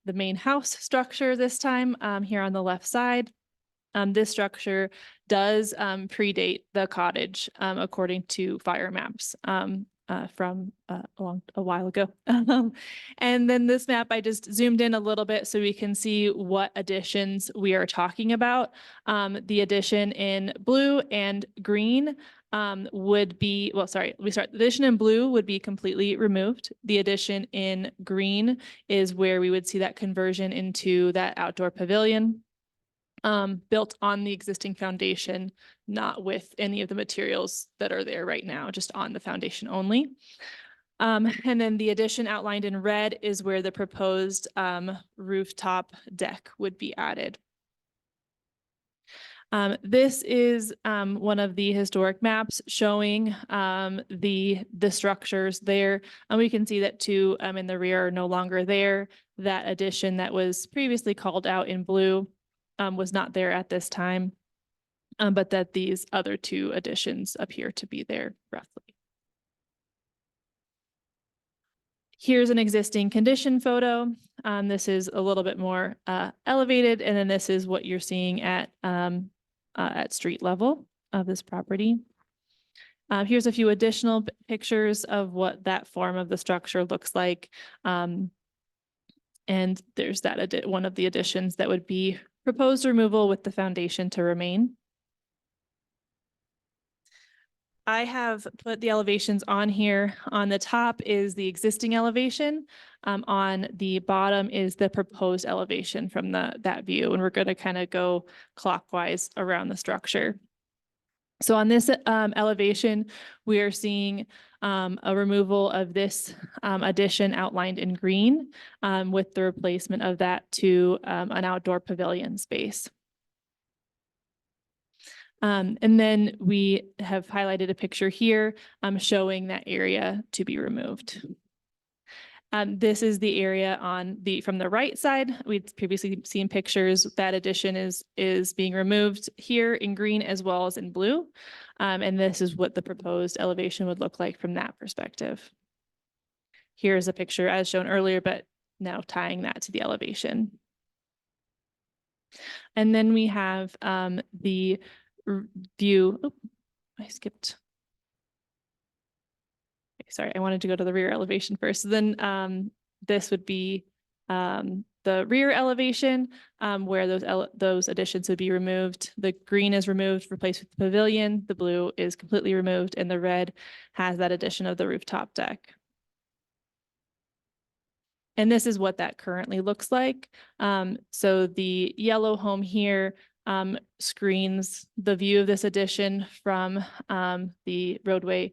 main house structure this time here on the left side. This structure does predate the cottage according to fire maps. From a while ago. And then this map, I just zoomed in a little bit so we can see what additions we are talking about. The addition in blue and green would be, the addition in blue would be completely removed. The addition in green is where we would see that conversion into that outdoor pavilion. Built on the existing foundation, not with any of the materials that are there right now, just on the foundation only. And then the addition outlined in red is where the proposed rooftop deck would be added. This is one of the historic maps showing the structures there. And we can see that two in the rear are no longer there. That addition that was previously called out in blue was not there at this time, but that these other two additions appear to be there roughly. Here's an existing condition photo. This is a little bit more elevated, and then this is what you're seeing at street level of this property. Here's a few additional pictures of what that form of the structure looks like. And there's that one of the additions that would be proposed removal with the foundation to remain. I have put the elevations on here. On the top is the existing elevation. On the bottom is the proposed elevation from that view. And we're going to kind of go clockwise around the structure. So on this elevation, we are seeing a removal of this addition outlined in green with the replacement of that to an outdoor pavilion space. And then we have highlighted a picture here showing that area to be removed. This is the area from the right side. We'd previously seen pictures. That addition is being removed here in green as well as in blue. And this is what the proposed elevation would look like from that perspective. Here's a picture as shown earlier, but now tying that to the elevation. And then we have the view. Oh, I skipped. Sorry, I wanted to go to the rear elevation first. So then this would be the rear elevation where those additions would be removed. The green is removed, replaced with the pavilion. The blue is completely removed, and the red has that addition of the rooftop deck. And this is what that currently looks like. So the yellow home here screens the view of this addition from the roadway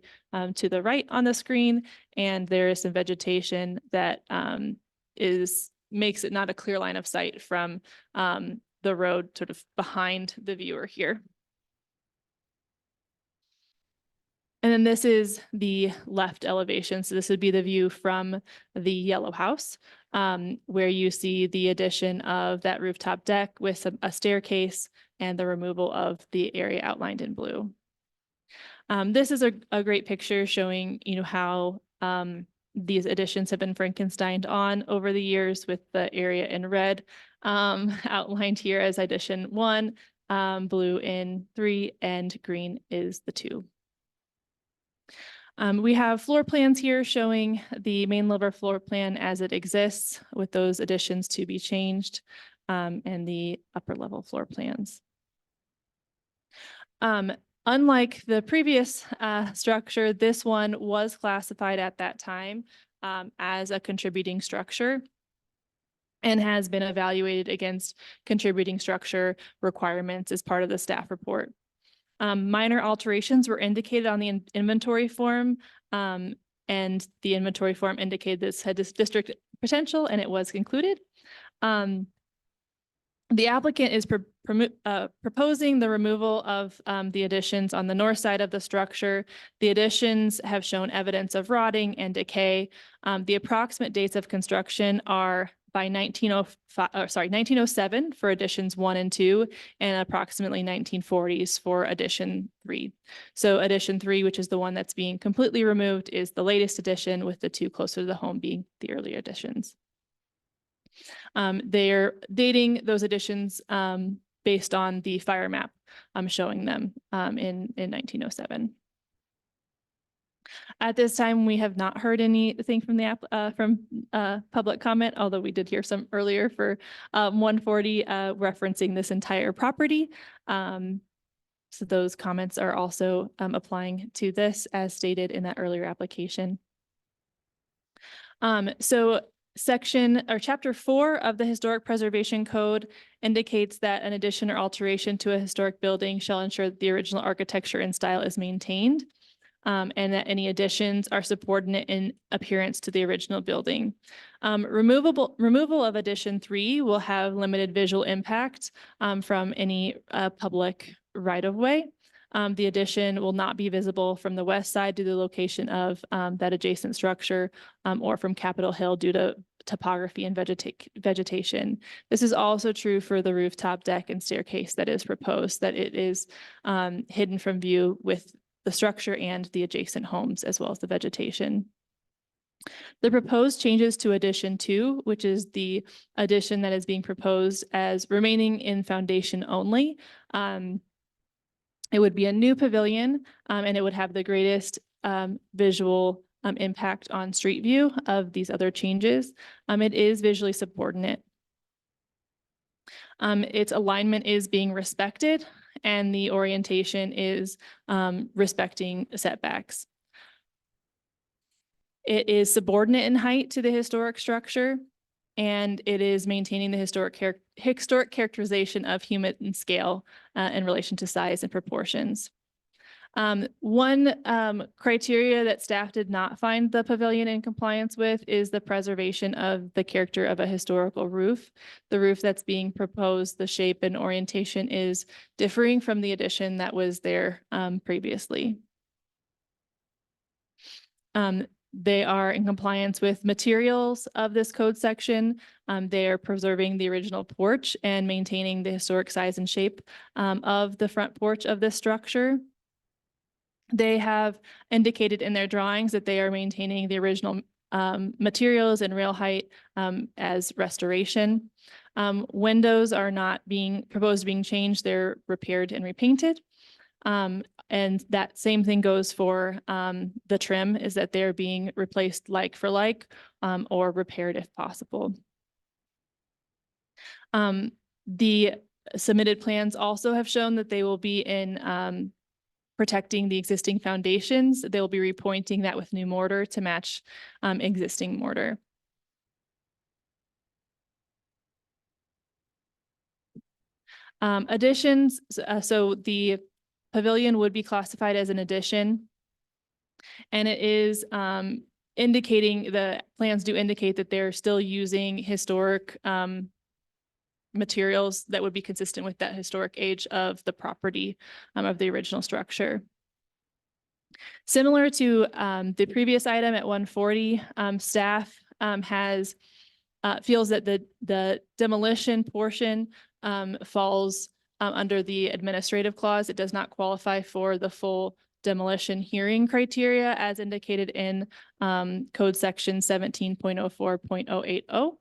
to the right on the screen, and there is some vegetation that makes it not a clear line of sight from the road sort of behind the viewer here. And then this is the left elevation. So this would be the view from the yellow house, where you see the addition of that rooftop deck with a staircase and the removal of the area outlined in blue. This is a great picture showing, how these additions have been Frankensteined on over the years, with the area in red outlined here as addition 1, blue in 3, and green is the 2. We have floor plans here showing the main level floor plan as it exists, with those additions to be changed, and the upper level floor plans. Unlike the previous structure, this one was classified at that time as a contributing structure and has been evaluated against contributing structure requirements as part of the staff report. Minor alterations were indicated on the inventory form, and the inventory form indicated this had this district potential, and it was concluded. The applicant is proposing the removal of the additions on the north side of the structure. The additions have shown evidence of rotting and decay. The approximate dates of construction are by 1907 for additions 1 and 2, and approximately 1940s for addition 3. So addition 3, which is the one that's being completely removed, is the latest addition, with the 2 closer to the home being the earlier additions. They're dating those additions based on the fire map showing them in 1907. At this time, we have not heard anything from the public comment, although we did hear some earlier for 140 referencing this entire property. So those comments are also applying to this as stated in that earlier application. So Chapter 4 of the Historic Preservation Code indicates that an addition or alteration to a historic building shall ensure that the original architecture and style is maintained, and that any additions are subordinate in appearance to the original building. Removal of addition 3 will have limited visual impact from any public right-of-way. The addition will not be visible from the west side due to the location of that adjacent structure, or from Capitol Hill due to topography and vegetation. This is also true for the rooftop deck and staircase that is proposed, that it is hidden from view with the structure and the adjacent homes, as well as the vegetation. The proposed changes to addition 2, which is the addition that is being proposed as remaining in foundation only. It would be a new pavilion, and it would have the greatest visual impact on street view of these other changes. It is visually subordinate. Its alignment is being respected, and the orientation is respecting setbacks. It is subordinate in height to the historic structure, and it is maintaining the historic characterization of human scale in relation to size and proportions. One criteria that staff did not find the pavilion in compliance with is the preservation of the character of a historical roof. The roof that's being proposed, the shape and orientation is differing from the addition that was there previously. They are in compliance with materials of this code section. They are preserving the original porch and maintaining the historic size and shape of the front porch of this structure. They have indicated in their drawings that they are maintaining the original materials and rail height as restoration. Windows are not being proposed being changed. They're repaired and repainted. And that same thing goes for the trim, is that they're being replaced like for like or repaired if possible. The submitted plans also have shown that they will be in protecting the existing foundations. They will be repointing that with new mortar to match existing mortar. Additions, so the pavilion would be classified as an addition, and it is indicating, the plans do indicate that they're still using historic materials that would be consistent with that historic age of the property of the original structure. Similar to the previous item at 140, staff feels that the demolition portion falls under the administrative clause. It does not qualify for the full demolition hearing criteria as indicated in code section 17.04.080.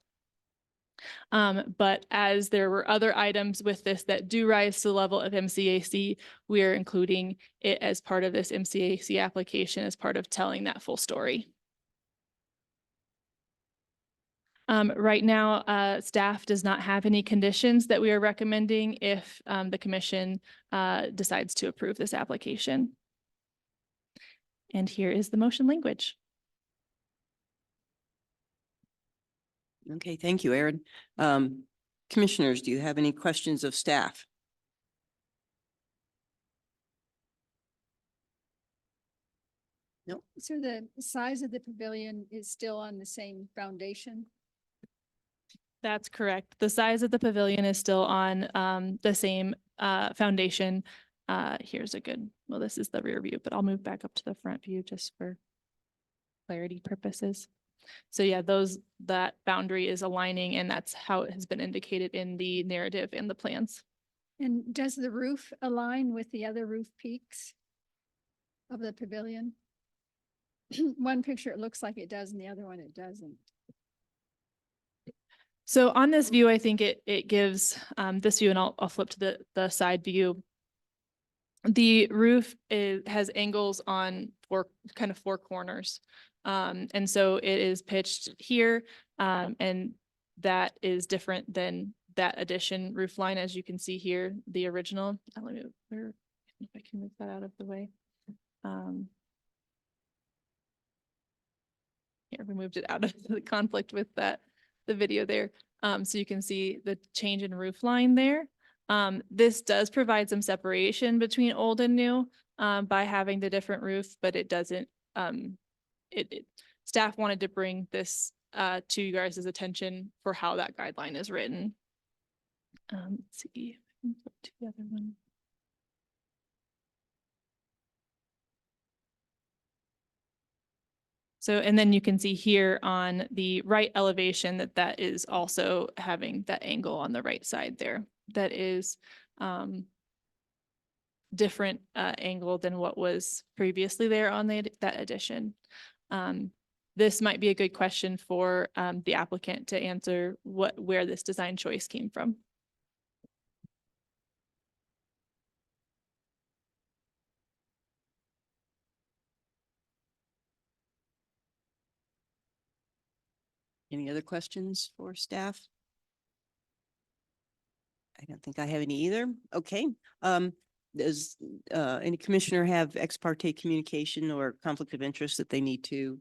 But as there were other items with this that do rise to the level of MCAC, we are including it as part of this MCAC application as part of telling that full story. Right now, staff does not have any conditions that we are recommending if the commission decides to approve this application. And here is the motion language. Okay, thank you, Aaron. Commissioners, do you have any questions of staff? No. So the size of the pavilion is still on the same foundation? That's correct. The size of the pavilion is still on the same foundation. Here's a good, well, this is the rear view, but I'll move back up to the front view just for clarity purposes. So yeah, that boundary is aligning, and that's how it has been indicated in the narrative and the plans. And does the roof align with the other roof peaks of the pavilion? One picture, it looks like it does, and the other one, it doesn't. So on this view, I think it gives this view, and I'll flip to the side view. The roof has angles on four corners. And so it is pitched here, and that is different than that addition roof line, as you can see here, the original. Let me, if I can move that out of the way. Here, we moved it out of the conflict with the video there. So you can see the change in roof line there. This does provide some separation between old and new by having the different roof, but it doesn't, staff wanted to bring this to you guys' attention for how that guideline is written. Let's see, if I can flip to the other one. So, and then you can see here on the right elevation that is also having that angle on the right side there. That is different angle than what was previously there on that addition. This might be a good question for the applicant to answer where this design choice came from. Any other questions for staff? I don't think I have any either. Okay. Does any commissioner have ex parte communication or conflict of interest that they need to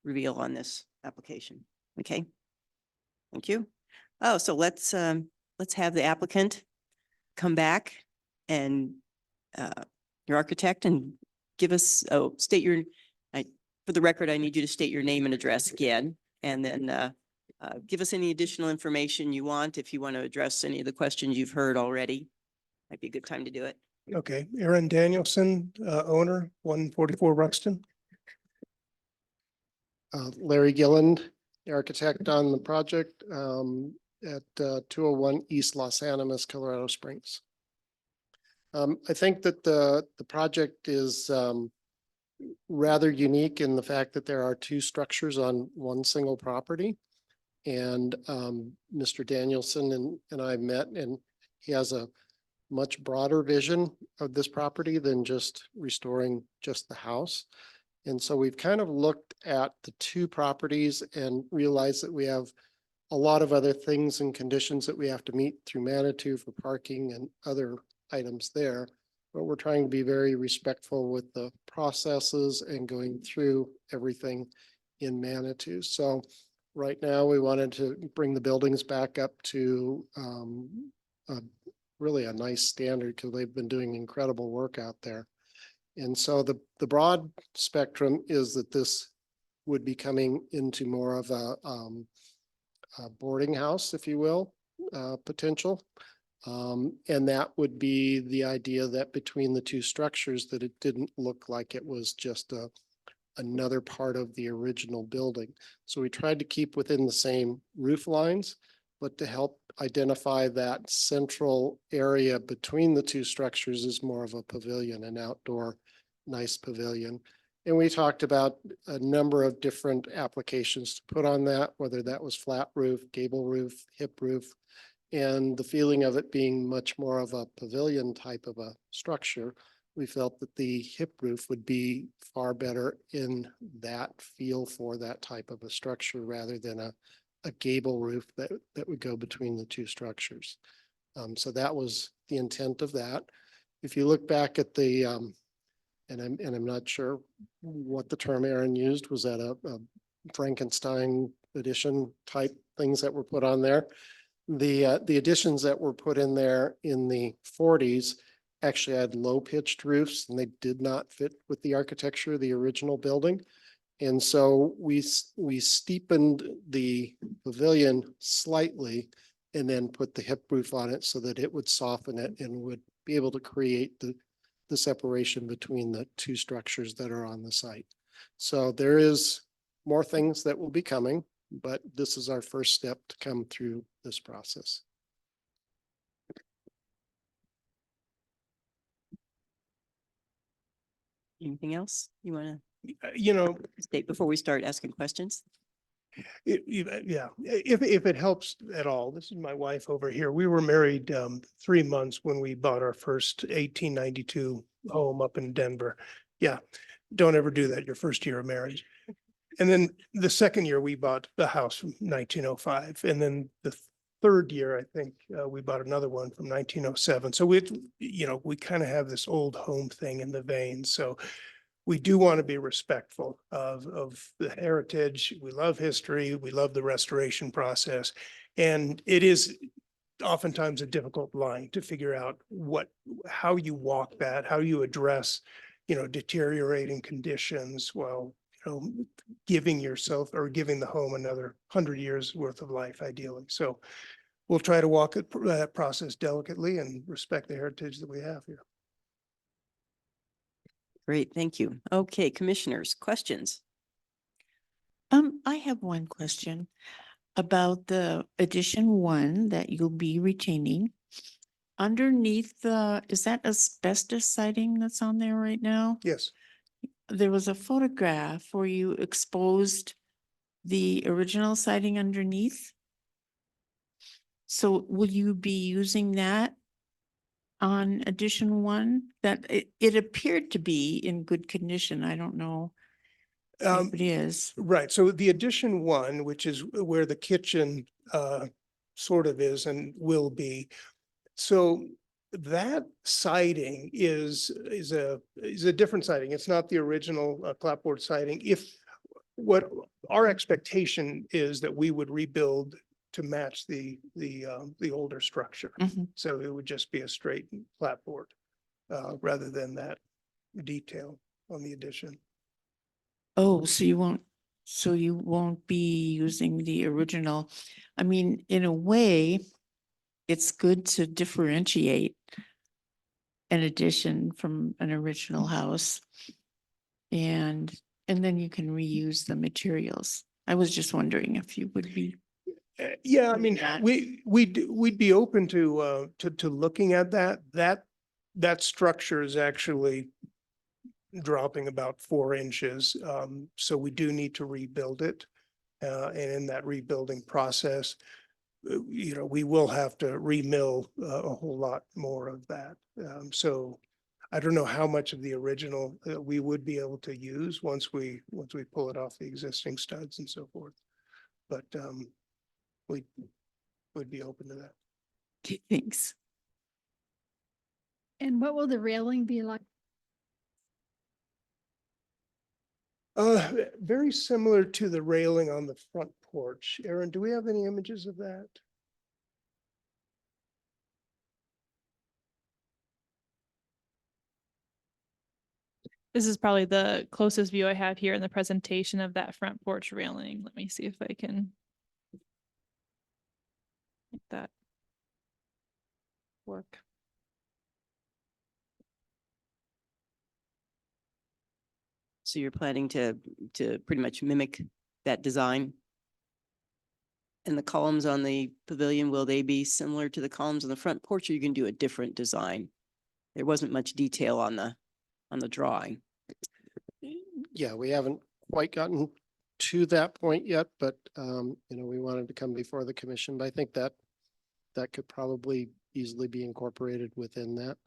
reveal on this application? Okay. Thank you. Oh, so let's have the applicant come back and your architect and give us, state your, for the record, I need you to state your name and address again, and then give us any additional information you want. If you want to address any of the questions you've heard already, might be a good time to do it. Okay, Aaron Danielson, owner, 144 Ruxton. Larry Gilland, architect on the project at 201 East Los Animas, Colorado Springs. I think that the project is rather unique in the fact that there are two structures on one single property. And Mr. Danielson and I met, and he has a much broader vision of this property than just restoring just the house. And so we've kind of looked at the two properties and realized that we have a lot of other things and conditions that we have to meet through Manitou for parking and other items there. But we're trying to be very respectful with the processes and going through everything in Manitou. So right now we wanted to bring the buildings back up to really a nice standard because they've been doing incredible work out there. And so the broad spectrum is that this would be coming into more of a boarding house, if you will, potential. And that would be the idea that between the two structures that it didn't look like it was just another part of the original building. So we tried to keep within the same roof lines, but to help identify that central area between the two structures is more of a pavilion, an outdoor nice pavilion. And we talked about a number of different applications to put on that, whether that was flat roof, gable roof, hip roof, and the feeling of it being much more of a pavilion type of a structure. We felt that the hip roof would be far better in that feel for that type of a structure rather than a gable roof that would go between the two structures. So that was the intent of that. If you look back at the, and I'm not sure what the term Aaron used, was that a Frankenstein addition type things that were put on there. The additions that were put in there in the forties actually had low pitched roofs and they did not fit with the architecture of the original building. And so we steepened the pavilion slightly and then put the hip roof on it so that it would soften it and would be able to create the separation between the two structures that are on the site. So there is more things that will be coming, but this is our first step to come through this process. Anything else you want You know, to state before we start asking questions? Yeah, if it helps at all, this is my wife over here. We were married 3 months when we bought our first 1892 home up in Denver. Yeah, don't ever do that your first year of marriage. And then the second year we bought the house from 1905, and then the third year, I think, we bought another one from 1907. So we kind of have this old home thing in the veins. So we do want to be respectful of the heritage. We love history. We love the restoration process. And it is oftentimes a difficult line to figure out how you walk that, how you address, deteriorating conditions while, giving yourself or giving the home another 100 years worth of life, ideally. So we'll try to walk that process delicately and respect the heritage that we have here. Great, thank you. Okay, commissioners, questions? I have one question about the addition 1 that you'll be retaining. Underneath is that asbestos siding that's on there right now? Yes. There was a photograph where you exposed the original siding underneath. So will you be using that on addition 1? That it appeared to be in good condition. I don't know if it is. Right. So the addition 1, which is where the kitchen sort of is and will be. So that siding is a different siding. It's not the original clapboard siding. What our expectation is that we would rebuild to match the older structure. Mhm. So it would just be a straight clapboard rather than that detail on the addition. Oh, so you won't be using the original. I mean, in a way, it's good to differentiate an addition from an original house. And then you can reuse the materials. I was just wondering if you would be. Yeah, I mean, that. we'd be open to looking at that. That structure is actually dropping about 4 inches. So we do need to rebuild it. And in that rebuilding process, we will have to remill a whole lot more of that. So I don't know how much of the original we would be able to use once we pull it off the existing studs and so forth. But we would be open to that. Okay, thanks. And what will the railing be like? Very similar to the railing on the front porch. Aaron, do we have any images of that? This is probably the closest view I have here in the presentation of that front porch railing. Let me see if I can make that work. So you're planning to pretty much mimic that design? And the columns on the pavilion, will they be similar to the columns on the front porch, or you can do a different design? There wasn't much detail on the drawing. Yeah, we haven't quite gotten to that point yet, but we wanted to come before the commission, but I think that could probably easily be incorporated within that.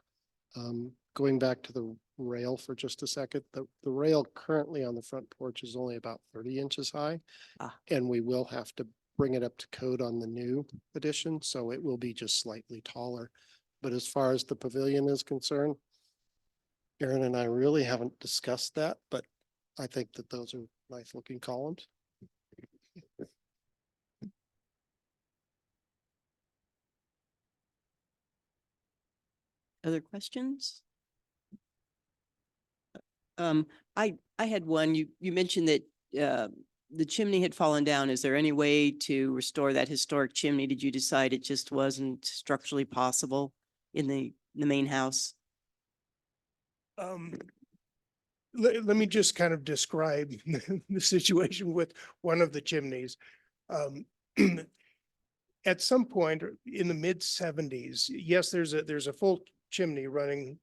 Going back to the rail for just a second, the rail currently on the front porch is only about 30 inches high. And we will have to bring it up to code on the new addition, so it will be just slightly taller. But as far as the pavilion is concerned, Aaron and I really haven't discussed that, but I think that those are nice looking columns. other questions? I had one, you mentioned that, the chimney had fallen down. Is there any way to restore that historic chimney? Did you decide it just wasn't structurally possible in the main house? Let me just kind of describe the situation with one of the chimneys. At some point in the mid-70s, yes, there's a full chimney running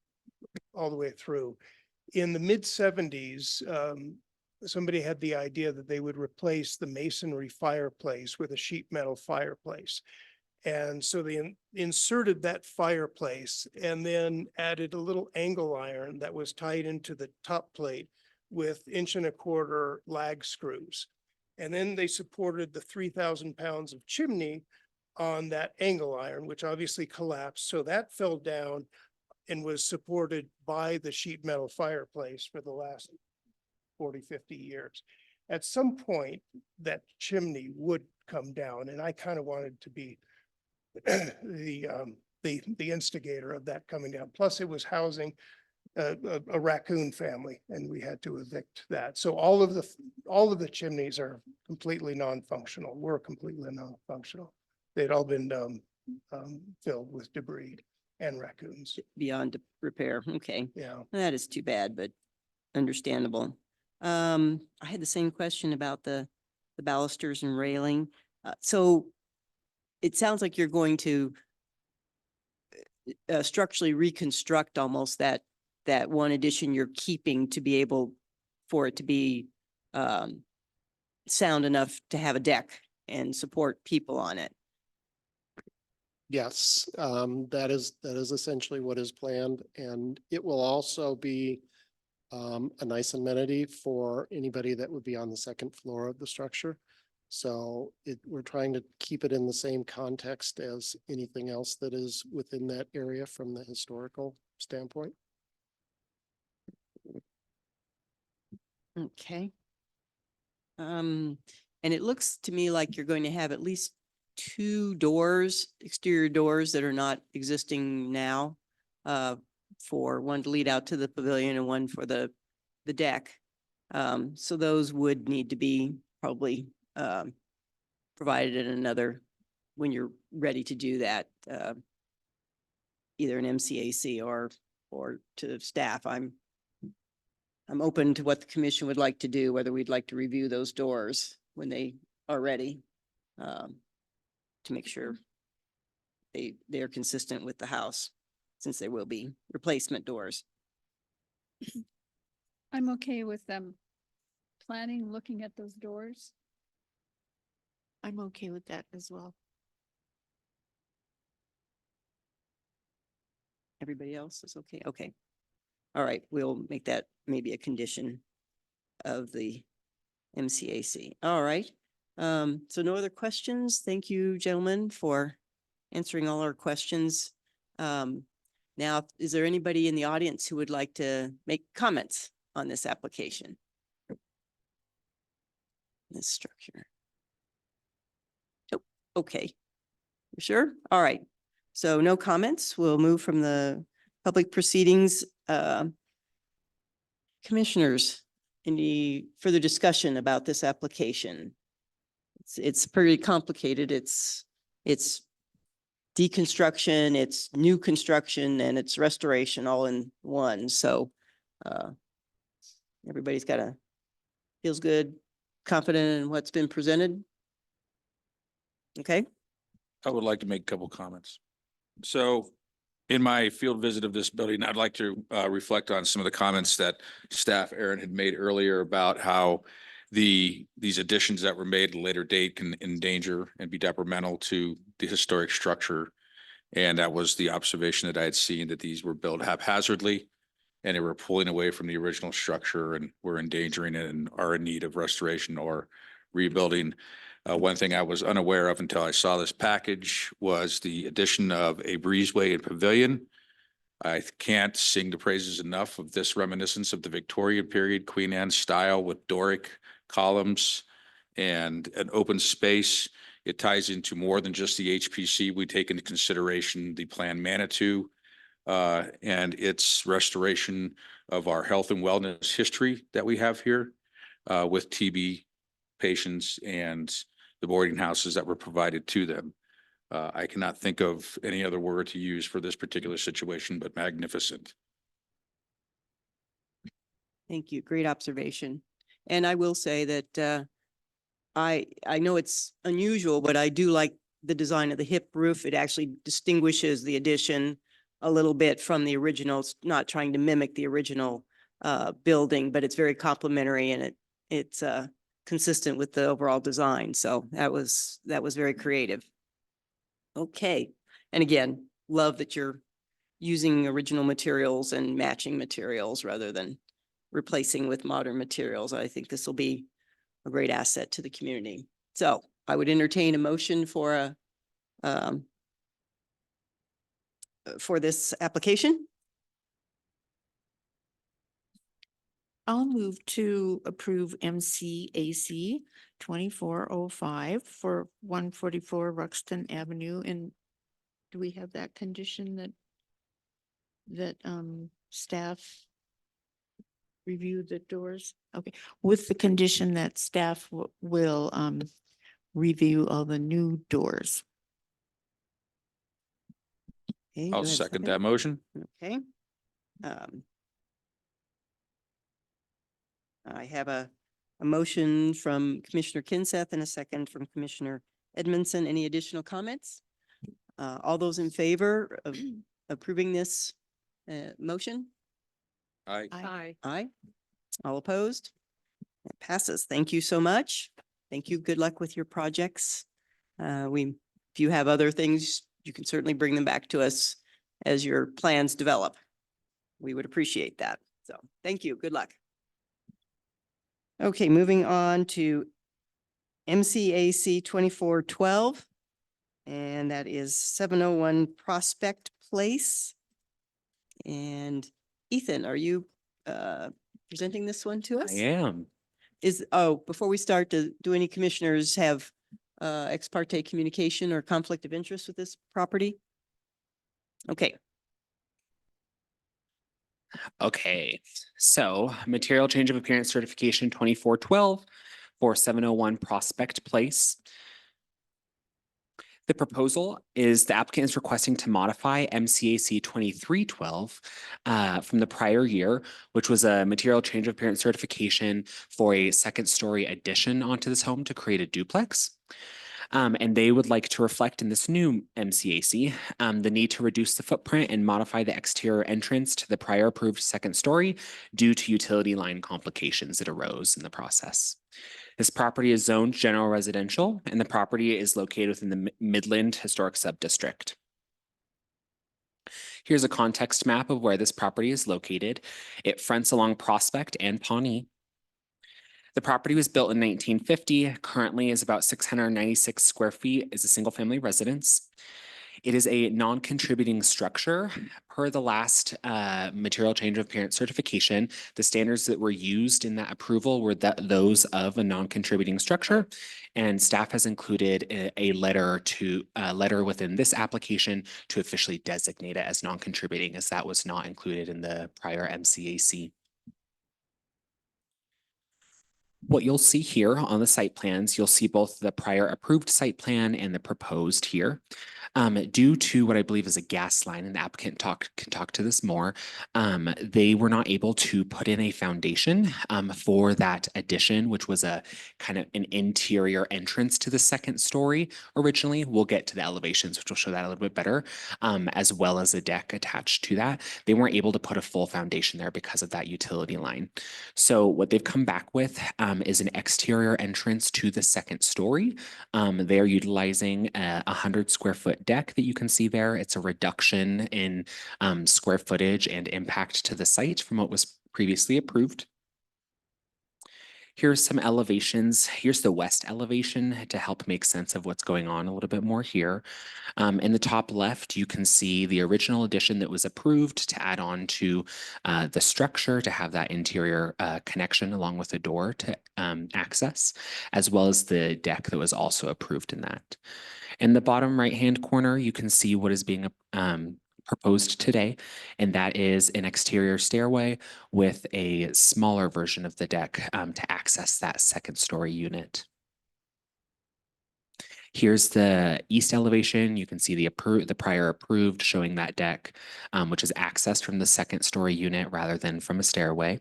all the way through. In the mid-70s, somebody had the idea that they would replace the masonry fireplace with a sheet metal fireplace. And so they inserted that fireplace and then added a little angle iron that was tied into the top plate with 1.25 lag screws. And then they supported the 3,000 pounds of chimney on that angle iron, which obviously collapsed. So that fell down and was supported by the sheet metal fireplace for the last 40, 50 years. At some point, that chimney would come down, and I kind of wanted to be the instigator of that coming down. Plus, it was housing a raccoon family, and we had to evict that. So all of the chimneys are completely non-functional. Were completely non-functional. They'd all been filled with debris and raccoons. Beyond repair. Okay. Yeah. That is too bad, but understandable. I had the same question about the balusters and railing. So it sounds like you're going to structurally reconstruct almost that one addition you're keeping to be able for it to be sound enough to have a deck and support people on it. Yes, that is essentially what is planned, and it will also be a nice amenity for anybody that would be on the second floor of the structure. So we're trying to keep it in the same context as anything else that is within that area from the historical standpoint. Okay. And it looks to me like you're going to have at least 2 doors, exterior doors that are not existing now. For one to lead out to the pavilion and one for the deck. So those would need to be probably provided in another, when you're ready to do that, either an MCAC or to staff. I'm open to what the commission would like to do, whether we'd like to review those doors when they are ready, to make sure they're consistent with the house, since they will be replacement doors. I'm okay with them planning, looking at those doors. I'm okay with that as well. Everybody else is okay? Okay. All right, we'll make that maybe a condition of the MCAC. All right. So no other questions. Thank you, gentlemen, for answering all our questions. Now, is there anybody in the audience who would like to make comments on this application? This structure. Oh, okay. You sure? All right. So no comments. We'll move from the public proceedings. Commissioners, any further discussion about this application? It's pretty complicated. It's deconstruction, it's new construction, and it's restoration all in one. So everybody's feels good, confident in what's been presented. Okay. I would like to make a couple comments. So in my field visit of this building, I'd like to reflect on some of the comments that staff Aaron had made earlier about how these additions that were made at a later date can endanger and be detrimental to the historic structure. And that was the observation that I had seen, that these were built haphazardly and they were pulling away from the original structure and were endangering it and are in need of restoration or rebuilding. One thing I was unaware of until I saw this package was the addition of a breezeway and pavilion. I can't sing the praises enough of this reminiscence of the Victorian period, Queen Anne style with Doric columns and an open space. It ties into more than just the HPC. We take into consideration the Plan Manitou and its restoration of our health and wellness history that we have here with TB patients and the boarding houses that were provided to them. I cannot think of any other word to use for this particular situation, but magnificent. Thank you. Great observation. And I will say that I know it's unusual, but I do like the design of the hip roof. It actually distinguishes the addition a little bit from the original. It's not trying to mimic the original building, but it's very complementary and it's consistent with the overall design. So that was very creative. Okay. And again, love that you're using original materials and matching materials rather than replacing with modern materials. I think this will be a great asset to the community. So I would entertain a motion for this application. I'll move to approve MCAC 2405 for 144 Ruxton Avenue. And do we have that condition that staff review the doors? Okay, with the condition that staff will review all the new doors. Okay, do I I'll have a second that motion. Okay. I have a motion from Commissioner Kinseth and a second from Commissioner Edmondson. Any additional comments? All those in favor of approving this motion? Aye. Aye. Aye. All opposed? It passes. Thank you so much. Thank you. Good luck with your projects. If you have other things, you can certainly bring them back to us as your plans develop. We would appreciate that. So thank you. Good luck. Okay, moving on to MCAC 2412. And that is 701 Prospect Place. And Ethan, are you presenting this one to us? I am. Before we start, do any commissioners have ex parte communication or conflict of interest with this property? Okay. Okay, so material change of appearance certification 2412 for 701 Prospect Place. The proposal is the applicant is requesting to modify MCAC 2312 from the prior year, which was a material change of appearance certification for a second-story addition onto this home to create a duplex. And they would like to reflect in this new MCAC the need to reduce the footprint and modify the exterior entrance to the prior approved second story due to utility line complications that arose in the process. This property is zoned general residential, and the property is located within the Midland Historic Subdistrict. Here's a context map of where this property is located. It fronts along Prospect and Pawnee. The property was built in 1950, currently is about 696 square feet, is a single-family residence. It is a non-contributing structure. Per the last material change of appearance certification, the standards that were used in that approval were those of a non-contributing structure. And staff has included a letter within this application to officially designate it as non-contributing, as that was not included in the prior MCAC. What you'll see here on the site plans, you'll see both the prior approved site plan and the proposed here. Due to what I believe is a gas line, and the applicant can talk to this more, they were not able to put in a foundation for that addition, which was a kind of an interior entrance to the second story originally. We'll get to the elevations, which will show that a little bit better, as well as a deck attached to that. They weren't able to put a full foundation there because of that utility line. So what they've come back with is an exterior entrance to the second story. They are utilizing a 100 square foot deck that you can see there. It's a reduction in square footage and impact to the site from what was previously approved. Here's some elevations. Here's the west elevation to help make sense of what's going on a little bit more here. In the top left, you can see the original addition that was approved to add on to the structure to have that interior connection along with a door to access, as well as the deck that was also approved in that. In the bottom right-hand corner, you can see what is being proposed today, and that is an exterior stairway with a smaller version of the deck to access that second story unit. Here's the east elevation. You can see the prior approved showing that deck, which is accessed from the second story unit rather than from a stairway.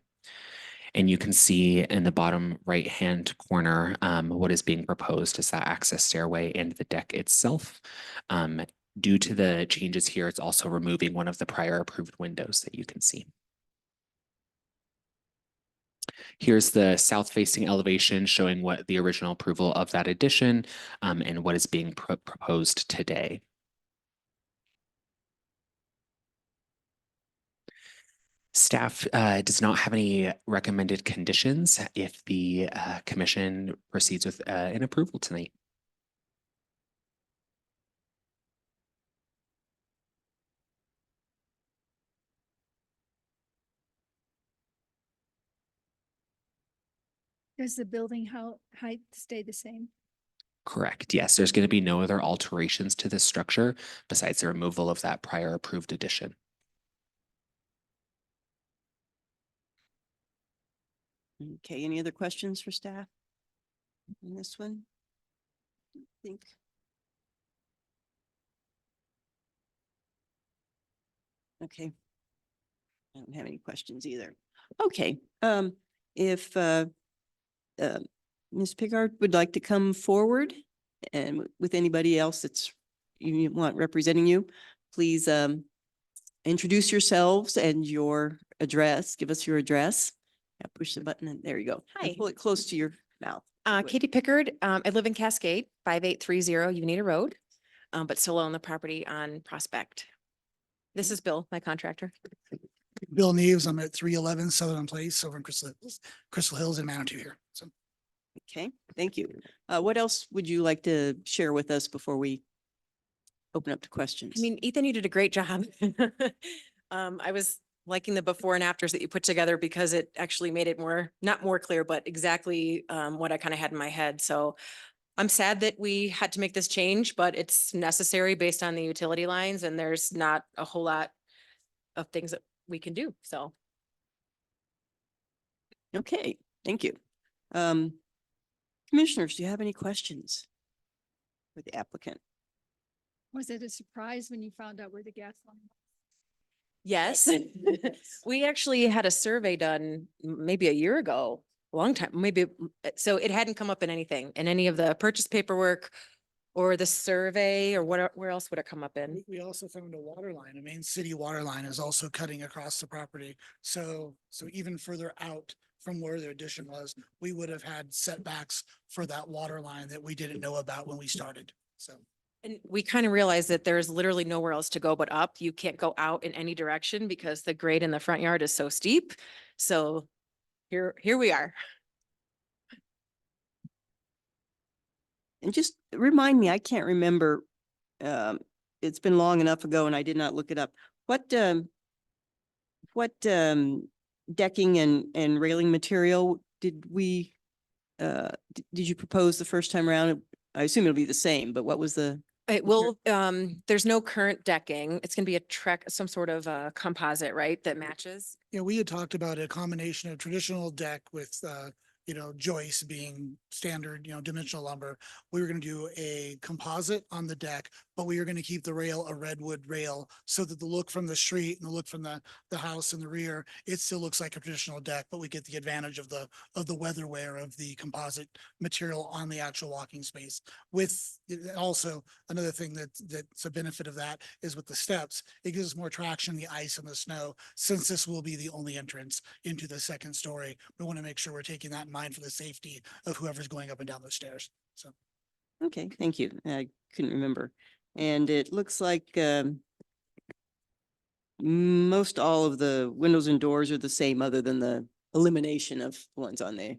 And you can see in the bottom right-hand corner, what is being proposed is that access stairway and the deck itself. Due to the changes here, it's also removing one of the prior approved windows that you can see. Here's the south-facing elevation showing what the original approval of that addition and what is being proposed today. Staff does not have any recommended conditions if the commission proceeds with an approval tonight. Does the building height stay the same? Correct. Yes, there's going to be no other alterations to this structure besides the removal of that prior approved addition. Okay, any other questions for staff on this one? I think. Okay. I don't have any questions either. Okay, if Ms. Pickard would like to come forward and with anybody else that's you want representing you, please introduce yourselves and your address. Give us your address. Yeah, push the button and there you go. And Hi. pull it close to your mouth. Katie Pickard. I live in Cascade, 5830 Unita Road, but still own the property on Prospect. This is Bill, my contractor. Bill Neves. I'm at 311 Sutherland Place over in Crystal Hills in Manitou here. So. Okay, thank you. What else would you like to share with us before we open up to questions? I mean, Ethan, you did a great job. I was liking the before and afters that you put together because it actually made it not more clear, but exactly what I kind of had in my head. So I'm sad that we had to make this change, but it's necessary based on the utility lines and there's not a whole lot of things that we can do. So. Okay, thank you. Commissioners, do you have any questions for the applicant? Was it a surprise when you found out where the gas line was? Yes, we actually had a survey done maybe a year ago, a long time, maybe. So it hadn't come up in anything, in any of the purchase paperwork or the survey or where else would it come up in? We also found a water line, a main city water line is also cutting across the property. So even further out from where the addition was, we would have had setbacks for that water line that we didn't know about when we started. So. And we kind of realized that there's literally nowhere else to go but up. You can't go out in any direction because the grade in the front yard is so steep. So here we are. And just remind me, I can't remember, it's been long enough ago and I did not look it up. What decking and railing material did we, did you propose the first time around? I assume it'll be the same, but what was the? It will, there's no current decking. It's gonna be some sort of composite, right, that matches? Yeah, we had talked about a combination of traditional deck with, joists being standard, dimensional lumber. We were going to do a composite on the deck, but we were going to keep the rail a redwood rail so that the look from the street and the look from the house in the rear, it still looks like a traditional deck, but we get the advantage of the weather wear of the composite material on the actual walking space. With also another thing that's a benefit of that is with the steps, it gives us more traction, the ice and the snow. Since this will be the only entrance into the second story, we want to make sure we're taking that in mind for the safety of whoever's going up and down those stairs. So. Okay, thank you. I couldn't remember. And it looks like most all of the windows and doors are the same other than the elimination of ones on the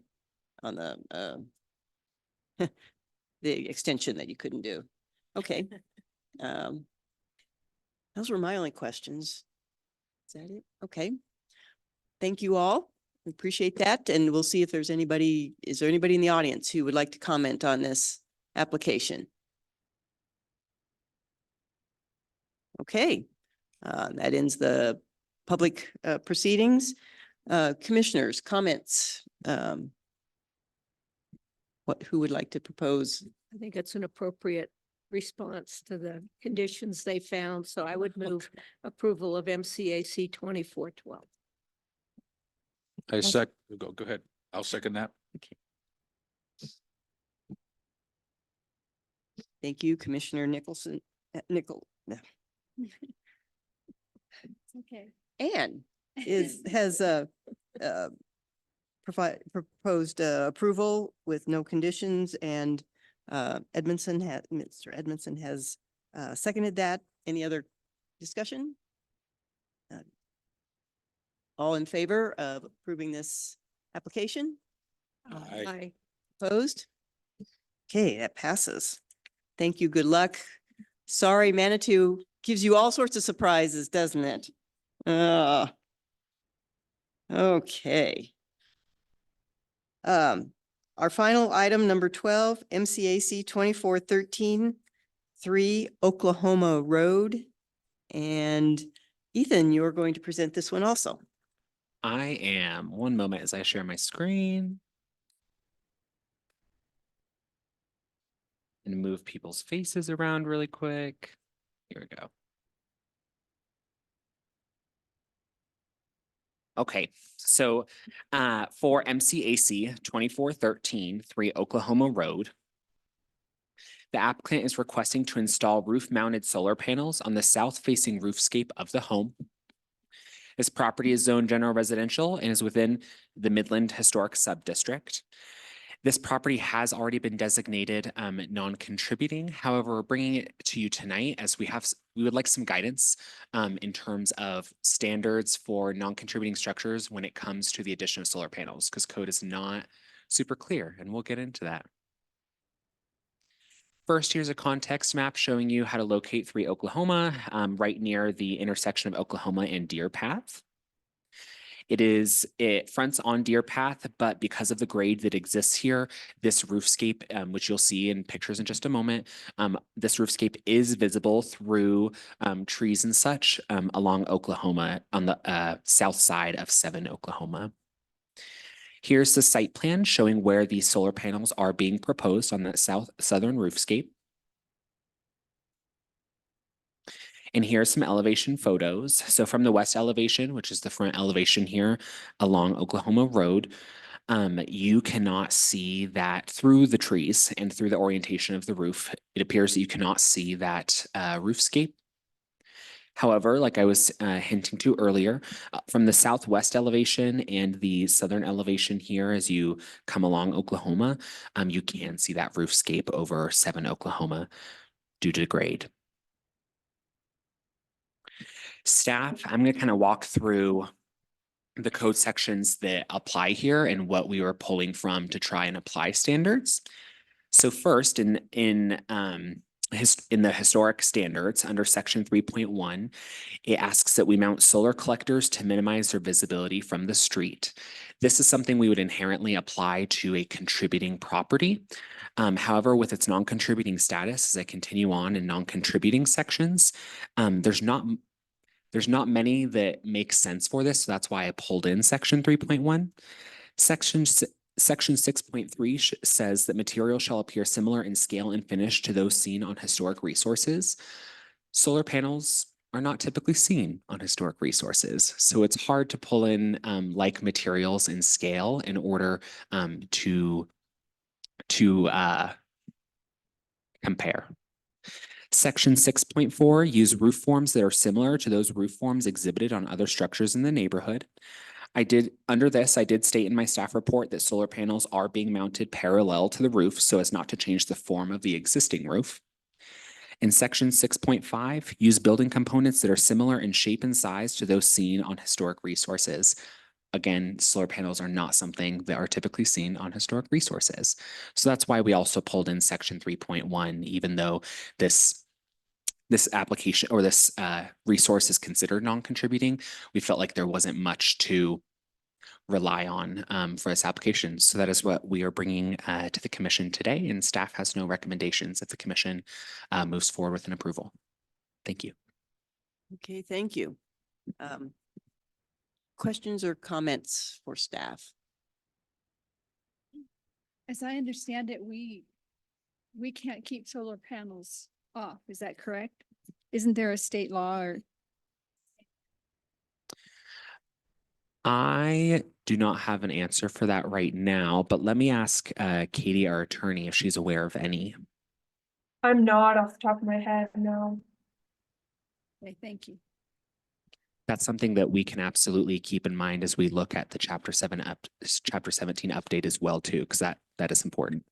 the extension that you couldn't do. Okay. Those were my only questions. Is that it? Okay. Thank you all. Appreciate that. And we'll see if there's anybody, is there anybody in the audience who would like to comment on this application? Okay. That ends the public proceedings. Commissioners, comments? Who would like to propose? I think it's an appropriate response to the conditions they found, so I would move approval of MCAC 2412. Go ahead. I'll second that. Thank you, Commissioner Nicholson. Okay. Anne has proposed approval with no conditions, and Mr. Edmondson has seconded that. Any other discussion? All in favor of approving this application? Aye. Opposed? Okay, that passes. Thank you. Good luck. Sorry, Manitou gives you all sorts of surprises, doesn't it? Okay. Our final item, number 12, MCAC 2413, 3 Oklahoma Road. And Ethan, you're going to present this one also. I am. One moment as I share my screen. And move people's faces around really quick. Here we go. Okay, so for MCAC 2413, 3 Oklahoma Road, the applicant is requesting to install roof-mounted solar panels on the south-facing roofscape of the home. This property is zoned general residential and is within the Midland Historic Subdistrict. This property has already been designated non-contributing. However, we're bringing it to you tonight as we would like some guidance in terms of standards for non-contributing structures when it comes to the addition of solar panels, because code is not super clear, and we'll get into that. First, here's a context map showing you how to locate 3 Oklahoma, right near the intersection of Oklahoma and Deer Path. It fronts on Deer Path, but because of the grade that exists here, this roofscape, which you'll see in pictures in just a moment, this roofscape is visible through trees and such along Oklahoma on the south side of 7 Oklahoma. Here's the site plan showing where these solar panels are being proposed on that southern roofscape. And here are some elevation photos. So from the west elevation, which is the front elevation here along Oklahoma Road, you cannot see that through the trees and through the orientation of the roof. It appears that you cannot see that roofscape. However, like I was hinting to earlier, from the southwest elevation and the southern elevation here, as you come along Oklahoma, you can see that roofscape over 7 Oklahoma due to grade. Staff, I'm going to kind of walk through the code sections that apply here and what we were pulling from to try and apply standards. So first, in the historic standards under section 3.1, it asks that we mount solar collectors to minimize their visibility from the street. This is something we would inherently apply to a contributing property. However, with its non-contributing status, as I continue on in non-contributing sections, there's not many that make sense for this, so that's why I pulled in section 3.1. Section 6.3 says that material shall appear similar in scale and finish to those seen on historic resources. Solar panels are not typically seen on historic resources, so it's hard to pull in like materials in scale in order to compare. Section 6.4, use roof forms that are similar to those roof forms exhibited on other structures in the neighborhood. Under this, I did state in my staff report that solar panels are being mounted parallel to the roof so as not to change the form of the existing roof. In section 6.5, use building components that are similar in shape and size to those seen on historic resources. Again, solar panels are not something that are typically seen on historic resources. So that's why we also pulled in section 3.1, even though this application or this resource is considered non-contributing, we felt like there wasn't much to rely on for this application. So that is what we are bringing to the commission today, and staff has no recommendations if the commission moves forward with an approval. Thank you. Okay, thank you. Questions or comments for staff? As I understand it, we can't keep solar panels off. Is that correct? Isn't there a state law or? I do not have an answer for that right now, but let me ask Katie, our attorney, if she's aware of any. I'm not off the top of my head, no. Okay, thank you. That's something that we can absolutely keep in mind as we look at the Chapter 17 update as well too, because that is important.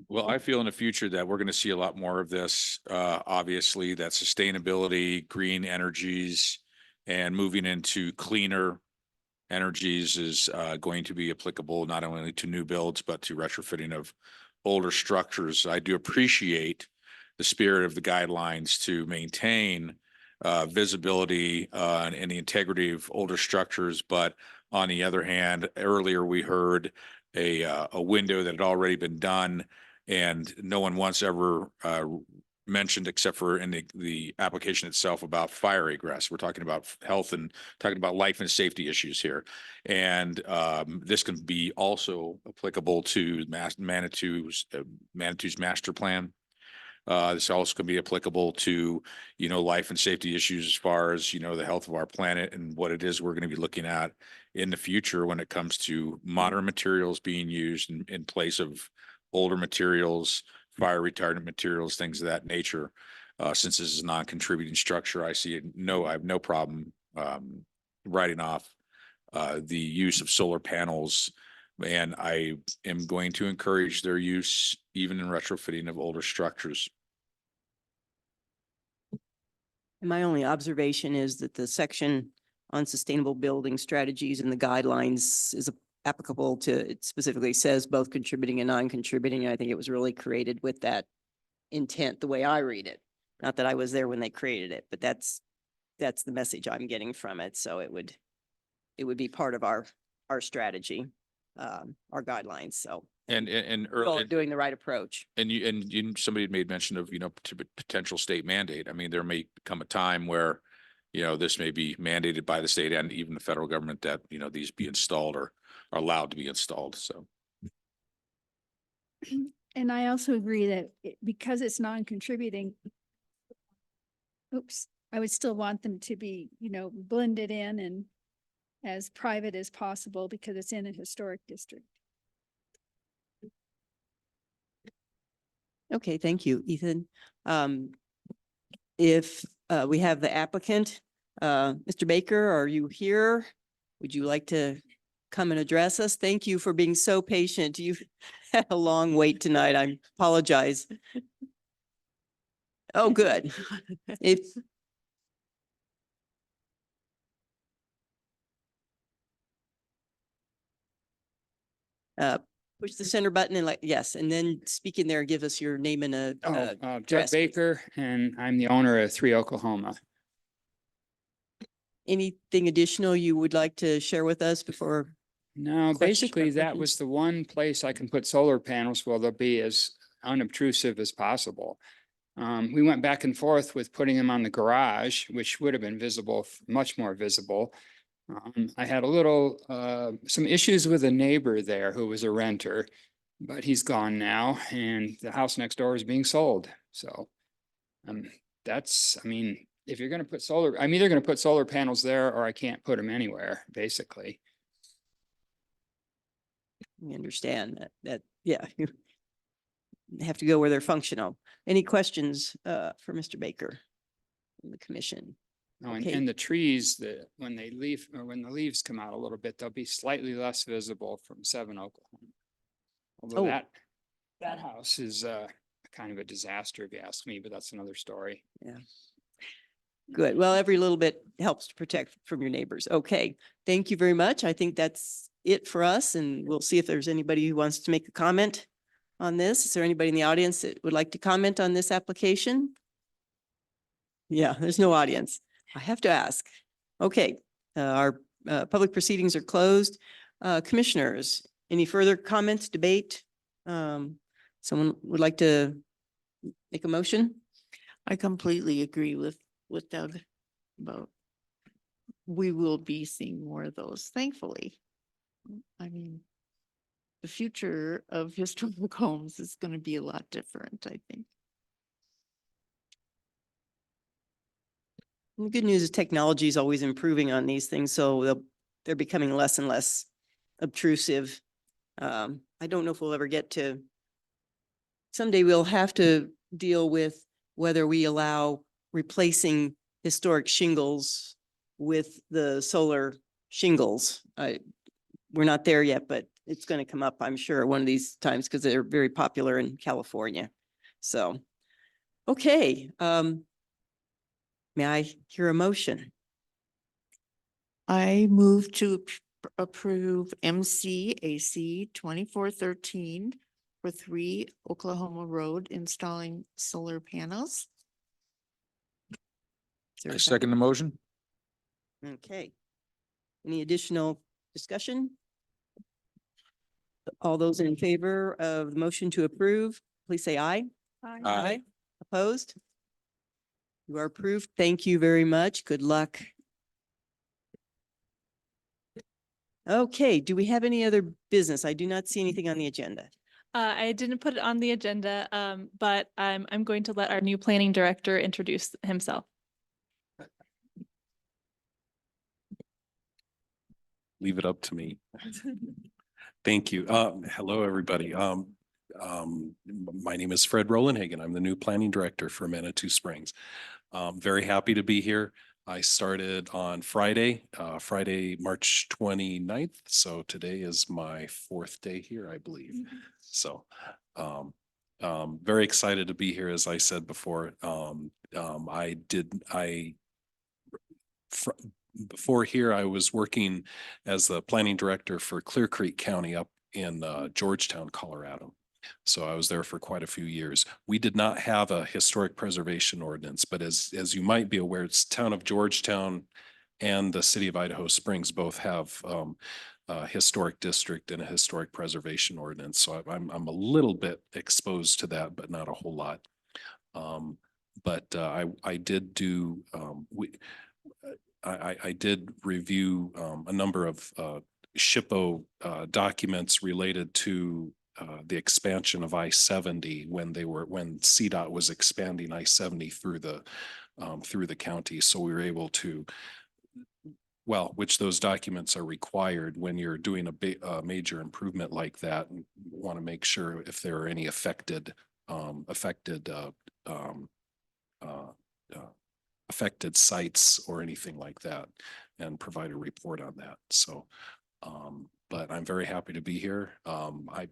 Well, I feel in the future that we're going to see a lot more of this. Obviously, that sustainability, green energies, and moving into cleaner energies is going to be applicable not only to new builds, but to retrofitting of older structures. I do appreciate the spirit of the guidelines to maintain visibility and the integrity of older structures. But on the other hand, earlier we heard a window that had already been done and no one once ever mentioned, except for in the application itself, about fire egress. We're talking about health and talking about life and safety issues here. And this can be also applicable to Manitou's master plan. This also can be applicable to, life and safety issues as far as, the health of our planet and what it is we're going to be looking at in the future when it comes to modern materials being used in place of older materials, fire retardant materials, things of that nature. Since this is a non-contributing structure, I have no problem writing off the use of solar panels. And I am going to encourage their use even in retrofitting of older structures. And my only observation is that the section on sustainable building strategies and the guidelines is applicable to, it specifically says both contributing and non-contributing. I think it was really created with that intent, the way I read it. Not that I was there when they created it, but that's the message I'm getting from it. So it would be part of our strategy, our guidelines. So And we're doing the right approach. And somebody had made mention of, potential state mandate. I mean, there may come a time where, this may be mandated by the state and even the federal government that, these be installed or are allowed to be installed. So. And I also agree that because it's non-contributing, I would still want them to be, blended in and as private as possible because it's in a historic district. Okay, thank you, Ethan. If we have the applicant, Mr. Baker, are you here? Would you like to come and address us? Thank you for being so patient. You've had a long wait tonight. I apologize. Oh, good. If push the center button and yes, and then speak in there, give us your name and Jeff address, please. Baker, and I'm the owner of 3 Oklahoma. Anything additional you would like to share with us before? No, Questions basically or that questions? was the one place I can put solar panels where they'll be as unobtrusive as possible. We went back and forth with putting them on the garage, which would have been visible, much more visible. I had a little, some issues with a neighbor there who was a renter, but he's gone now and the house next door is being sold. So if you're going to put solar, I'm either going to put solar panels there or I can't put them anywhere, basically. We understand that, yeah, you have to go where they're functional. Any questions for Mr. Baker from the commission? Oh, Okay. and the trees that when they leave or when the leaves come out a little bit, they'll be slightly less visible from 7 Oklahoma. Although Oh. that house is kind of a disaster if you ask me, but that's another story. Yeah. Good. Well, every little bit helps to protect from your neighbors. Okay. Thank you very much. I think that's it for us, and we'll see if there's anybody who wants to make a comment on this. Is there anybody in the audience that would like to comment on this application? Yeah, there's no audience. I have to ask. Okay, our public proceedings are closed. Commissioners, any further comments, debate? Someone would like to make a motion? I completely agree with Doug about we will be seeing more of those, thankfully. I mean, the future of historical homes is going to be a lot different, I think. And the good news is technology is always improving on these things, so they're becoming less and less obtrusive. I don't know if we'll ever get to, someday we'll have to deal with whether we allow replacing historic shingles with the solar shingles. We're not there yet, but it's going to come up, I'm sure, one of these times because they're very popular in California. So, okay. May I hear a motion? I move to approve MCAC 2413 for 3 Oklahoma Road installing solar panels. Is there I a second the motion. Okay. Any additional discussion? All those in favor of the motion to approve, please say aye. Aye. Opposed? You are approved. Thank you very much. Good luck. Okay, do we have any other business? I do not see anything on the agenda. I didn't put it on the agenda, but I'm going to let our new planning director introduce himself. Leave it up to me. Thank you. Hello, everybody. My name is Fred Rolandhagen. I'm the new planning director for Manitou Springs. Very happy to be here. I started on Friday, March 29th. So today is my 4th day here, I believe. So, very excited to be here. As I said before, before here, I was working as the planning director for Clear Creek County up in Georgetown, Colorado. So I was there for quite a few years. We did not have a historic preservation ordinance, but as you might be aware, it's town of Georgetown and the city of Idaho Springs both have a historic district and a historic preservation ordinance. So I'm a little bit exposed to that, but not a whole lot. I did do I did review a number of SHPO documents related to the expansion of I-70 when CDOT was expanding I-70 through the county. So we were able to, which those documents are required when you're doing a major improvement like that, and want to make sure if there are any affected sites or anything like that, and provide a report on that. So, but I'm very happy to be here. I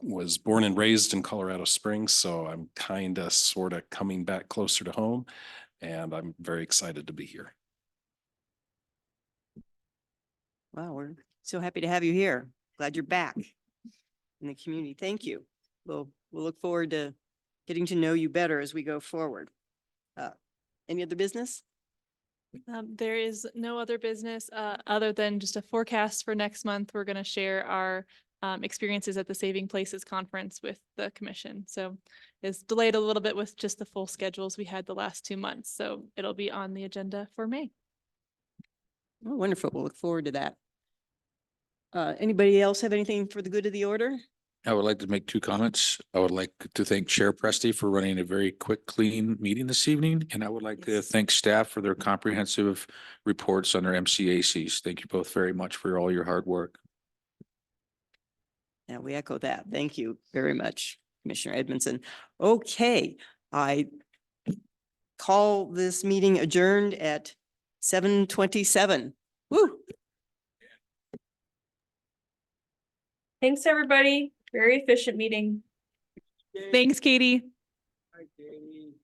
was born and raised in Colorado Springs, so I'm sort of coming back closer to home, and I'm very excited to be here. Wow, we're so happy to have you here. Glad you're back in the community. Thank you. We'll look forward to getting to know you better as we go forward. Any other business? There is no other business other than just a forecast for next month. We're going to share our experiences at the Saving Places Conference with the commission. So it's delayed a little bit with just the full schedules we had the last 2 months. So it'll be on the agenda for May. Oh, wonderful. We'll look forward to that. Anybody else have anything for the good of the order? I would like to make 2 comments. I would like to thank Chair Presti for running a very quick, clean meeting this evening. And I would like to thank staff for their comprehensive reports on their MCACs. Thank you both very much for all your hard work. Yeah, we echo that. Thank you very much, Commissioner Edmondson. Okay, I call this meeting adjourned at 7:27. Woo! Thanks, everybody. Very efficient meeting. Thanks, Katie. Hi, Katie.